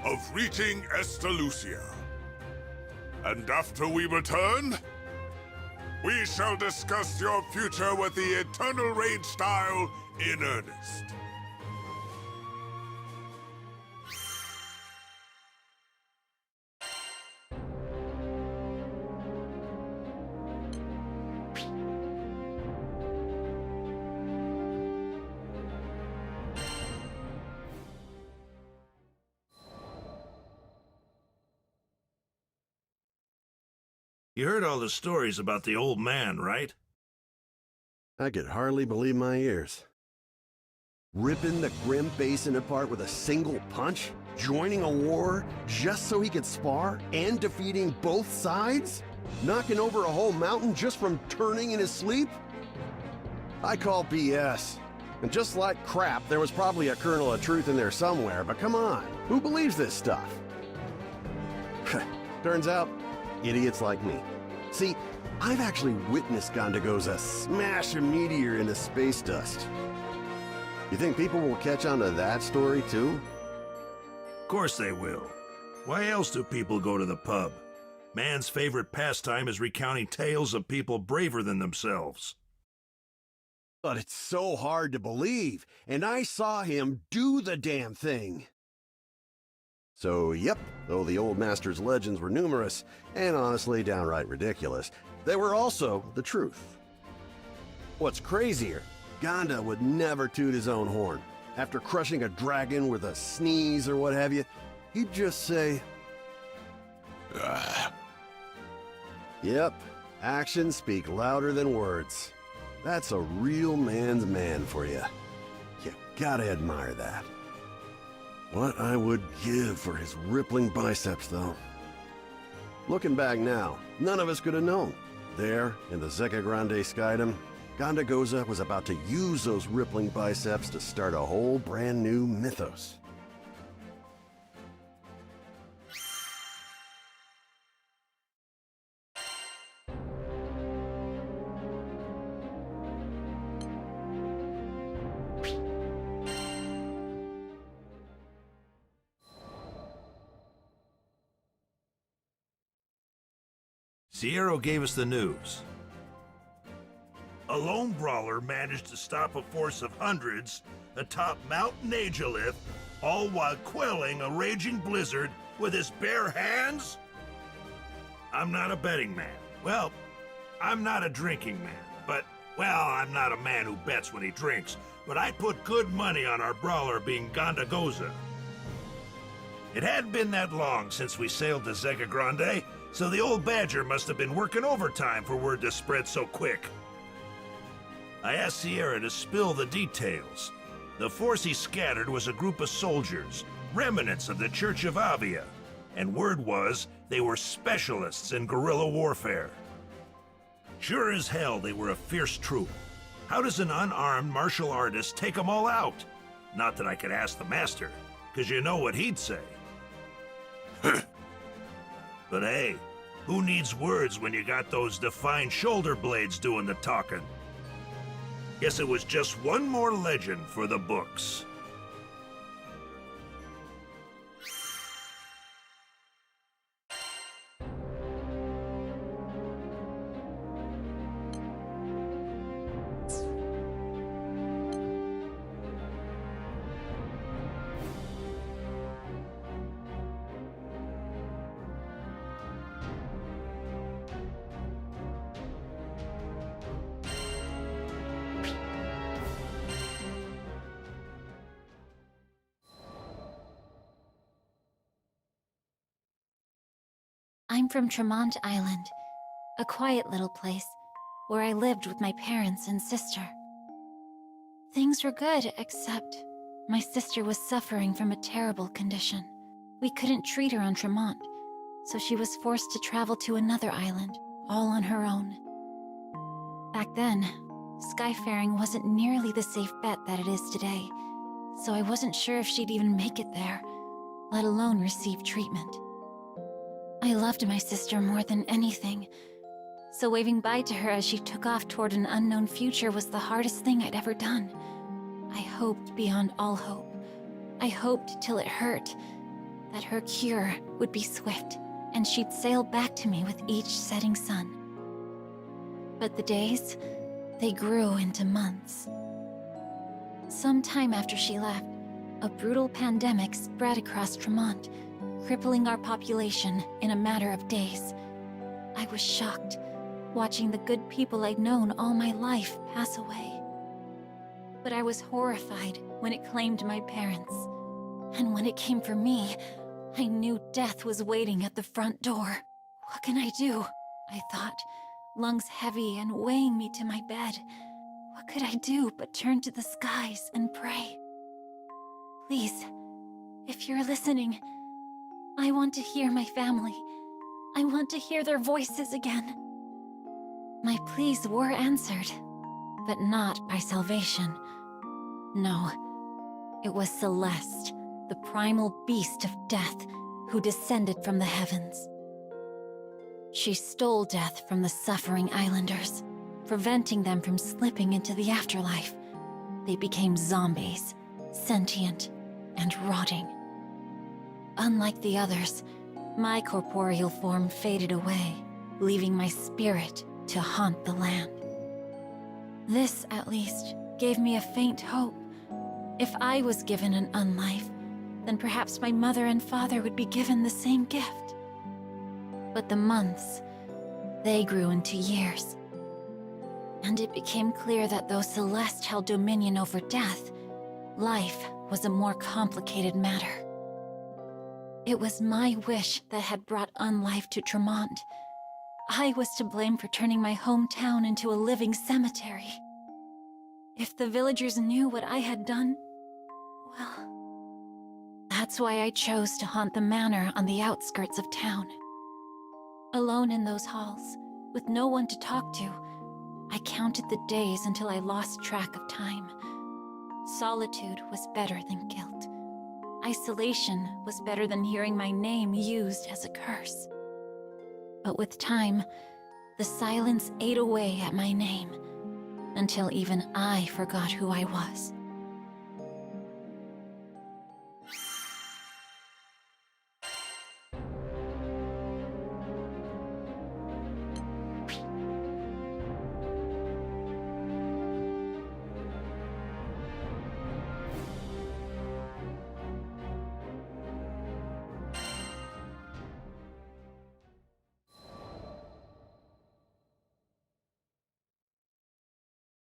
of reaching Estalucia. And after we return, we shall discuss your future with the Eternal Rage style in earnest. You heard all the stories about the old man, right? I could hardly believe my ears. Ripping the Grim Basin apart with a single punch? Joining a war just so he could spar? And defeating both sides? Knocking over a whole mountain just from turning in his sleep? I call BS. And just like crap, there was probably a kernel of truth in there somewhere, but come on, who believes this stuff? Turns out, idiots like me. See, I've actually witnessed Gondagoza smash a meteor into space dust. You think people will catch on to that story, too? Of course they will. Why else do people go to the pub? Man's favorite pastime is recounting tales of people braver than themselves. But it's so hard to believe, and I saw him do the damn thing. So, yep, though the old master's legends were numerous, and honestly downright ridiculous, they were also the truth. What's crazier, Gonda would never toot his own horn. After crushing a dragon with a sneeze or what have you, he'd just say, "Ugh." Yep, actions speak louder than words. That's a real man's man for you. You gotta admire that. What I would give for his rippling biceps, though. Looking back now, none of us could have known. There, in the Zeka Grande Skydom, Gondagoza was about to use those rippling biceps to start a whole brand new mythos. Sierra gave us the news. A lone brawler managed to stop a force of hundreds atop Mount Nagelith, all while quelling a raging blizzard with his bare hands? I'm not a betting man. Well, I'm not a drinking man, but, well, I'm not a man who bets when he drinks, but I'd put good money on our brawler being Gondagoza. It hadn't been that long since we sailed to Zeka Grande, so the old badger must have been working overtime for word to spread so quick. I asked Sierra to spill the details. The force he scattered was a group of soldiers, remnants of the Church of Avia, and word was they were specialists in guerrilla warfare. Sure as hell they were a fierce troop. How does an unarmed martial artist take them all out? Not that I could ask the master, because you know what he'd say. But hey, who needs words when you got those defined shoulder blades doing the talking? Guess it was just one more legend for the books. I'm from Tremont Island, a quiet little place where I lived with my parents and sister. Things were good, except my sister was suffering from a terrible condition. We couldn't treat her on Tremont, so she was forced to travel to another island, all on her own. Back then, skyfaring wasn't nearly the safe bet that it is today, so I wasn't sure if she'd even make it there, let alone receive treatment. I loved my sister more than anything, so waving bye to her as she took off toward an unknown future was the hardest thing I'd ever done. I hoped beyond all hope. I hoped till it hurt, that her cure would be swift, and she'd sail back to me with each setting sun. But the days, they grew into months. Sometime after she left, a brutal pandemic spread across Tremont, crippling our population in a matter of days. I was shocked, watching the good people I'd known all my life pass away. But I was horrified when it claimed my parents. And when it came for me, I knew death was waiting at the front door. What can I do? I thought, lungs heavy and weighing me to my bed. What could I do but turn to the skies and pray? Please, if you're listening, I want to hear my family. I want to hear their voices again. My pleas were answered, but not by salvation. No, it was Celeste, the primal beast of death, who descended from the heavens. She stole death from the suffering islanders, preventing them from slipping into the afterlife. They became zombies, sentient and rotting. Unlike the others, my corporeal form faded away, leaving my spirit to haunt the land. This, at least, gave me a faint hope. If I was given an unlife, then perhaps my mother and father would be given the same gift. But the months, they grew into years. And it became clear that though Celeste held dominion over death, life was a more complicated matter. It was my wish that had brought unlife to Tremont. I was to blame for turning my hometown into a living cemetery. If the villagers knew what I had done, well, that's why I chose to haunt the manor on the outskirts of town. Alone in those halls, with no one to talk to, I counted the days until I lost track of time. Solitude was better than guilt. Isolation was better than hearing my name used as a curse. But with time, the silence ate away at my name, until even I forgot who I was.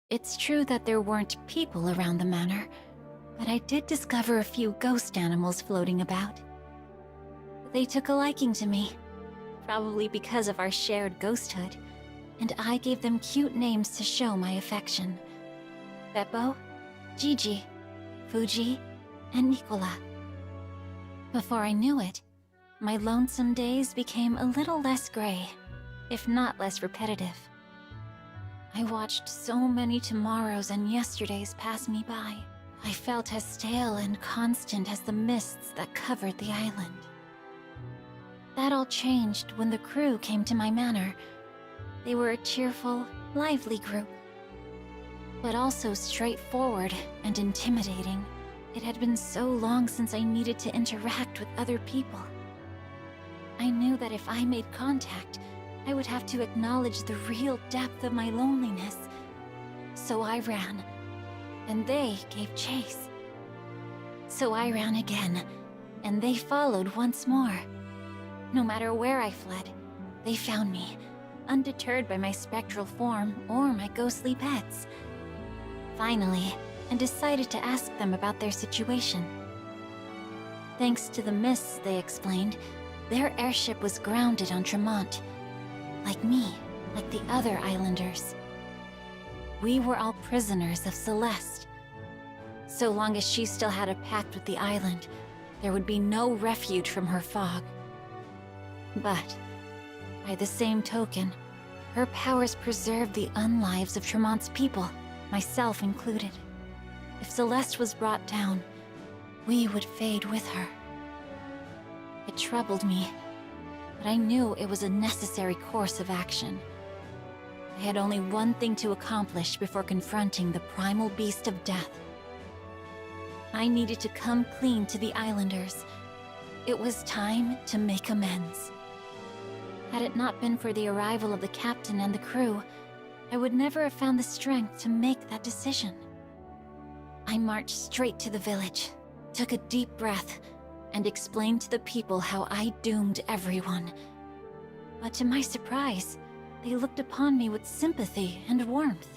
It's true that there weren't people around the manor, but I did discover a few ghost animals floating about. They took a liking to me, probably because of our shared ghosthood, and I gave them cute names to show my affection. Beppo, Gigi, Fuji, and Nicola. Before I knew it, my lonesome days became a little less gray, if not less repetitive. I watched so many tomorrows and yesterdays pass me by. I felt as stale and constant as the mists that covered the island. That all changed when the crew came to my manor. They were a cheerful, lively group, but also straightforward and intimidating. It had been so long since I needed to interact with other people. I knew that if I made contact, I would have to acknowledge the real depth of my loneliness. So I ran, and they gave chase. So I ran again, and they followed once more. No matter where I fled, they found me, undeterred by my spectral form or my ghostly pets. Finally, I decided to ask them about their situation. Thanks to the mists, they explained, Their airship was grounded on Tremont. Like me, like the other islanders. We were all prisoners of Celeste. So long as she still had a pact with the island, there would be no refuge from her fog. But, by the same token, her powers preserved the unlives of Tremont's people, myself included. If Celeste was brought down, we would fade with her. It troubled me, but I knew it was a necessary course of action. I had only one thing to accomplish before confronting the primal beast of death. I needed to come clean to the Islanders. It was time to make amends. Had it not been for the arrival of the captain and the crew, I would never have found the strength to make that decision. I marched straight to the village, took a deep breath, and explained to the people how I doomed everyone. But to my surprise, they looked upon me with sympathy and warmth.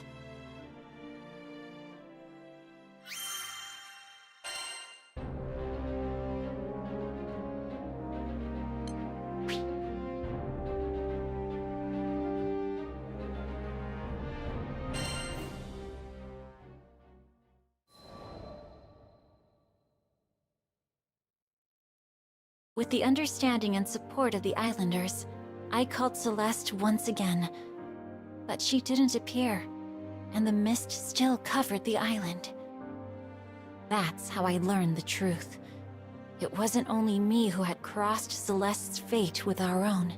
With the understanding and support of the Islanders, I called Celeste once again, but she didn't appear, and the mist still covered the island. That's how I learned the truth. It wasn't only me who had crossed Celeste's fate with our own.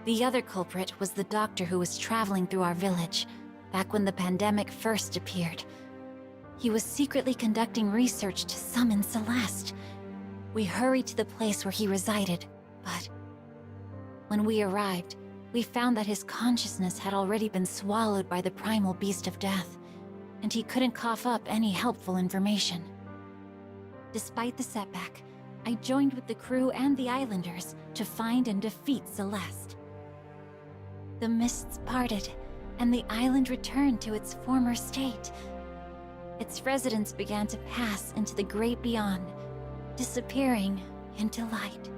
The other culprit was the doctor who was traveling through our village, back when the pandemic first appeared. He was secretly conducting research to summon Celeste. We hurried to the place where he resided, but when we arrived, we found that his consciousness had already been swallowed by the primal beast of death, and he couldn't cough up any helpful information. Despite the setback, I joined with the crew and the Islanders to find and defeat Celeste. The mists parted, and the island returned to its former state. Its residents began to pass into the great beyond, disappearing into light.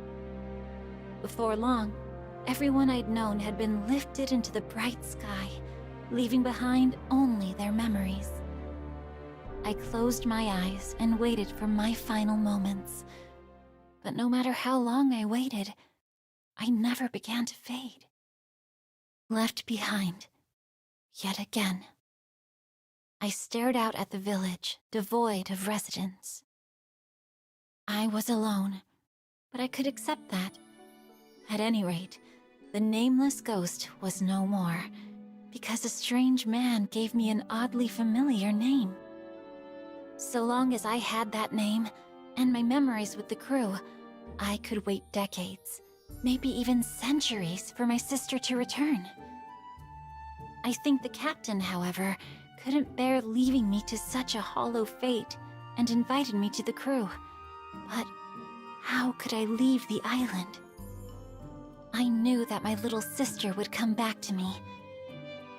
Before long, everyone I'd known had been lifted into the bright sky, leaving behind only their memories. I closed my eyes and waited for my final moments. But no matter how long I waited, I never began to fade. Left behind, yet again. I stared out at the village, devoid of residents. I was alone, but I could accept that. At any rate, the nameless ghost was no more, because a strange man gave me an oddly familiar name. So long as I had that name, and my memories with the crew, I could wait decades, maybe even centuries, for my sister to return. I think the captain, however, couldn't bear leaving me to such a hollow fate, and invited me to the crew. But how could I leave the island? I knew that my little sister would come back to me.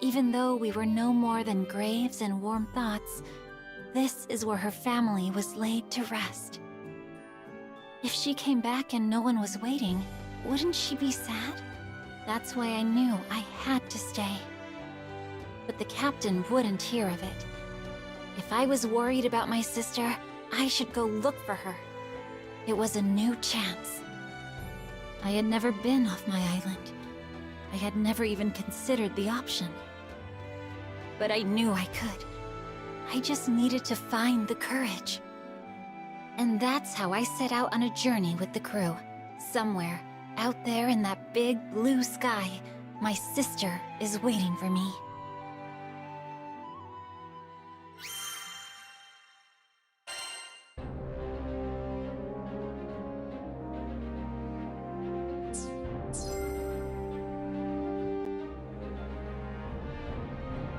Even though we were no more than graves and warm thoughts, this is where her family was laid to rest. If she came back and no one was waiting, wouldn't she be sad? That's why I knew I had to stay. But the captain wouldn't hear of it. If I was worried about my sister, I should go look for her. It was a new chance. I had never been off my island. I had never even considered the option. But I knew I could. I just needed to find the courage. And that's how I set out on a journey with the crew. Somewhere, out there in that big blue sky, my sister is waiting for me.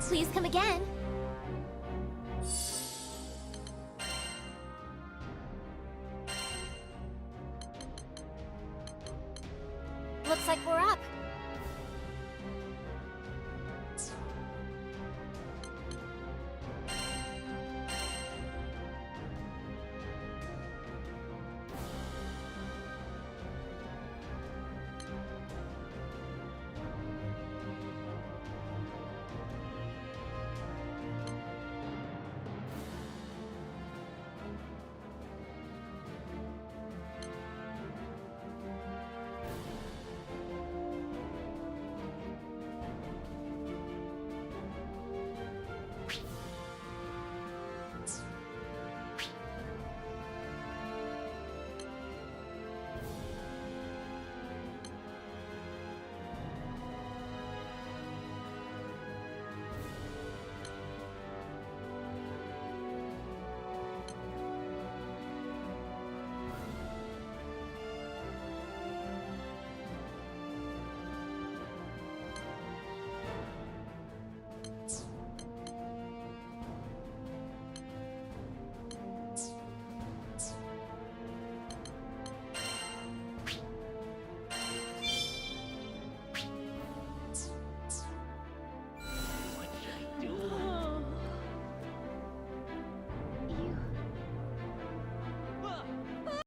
Please come again.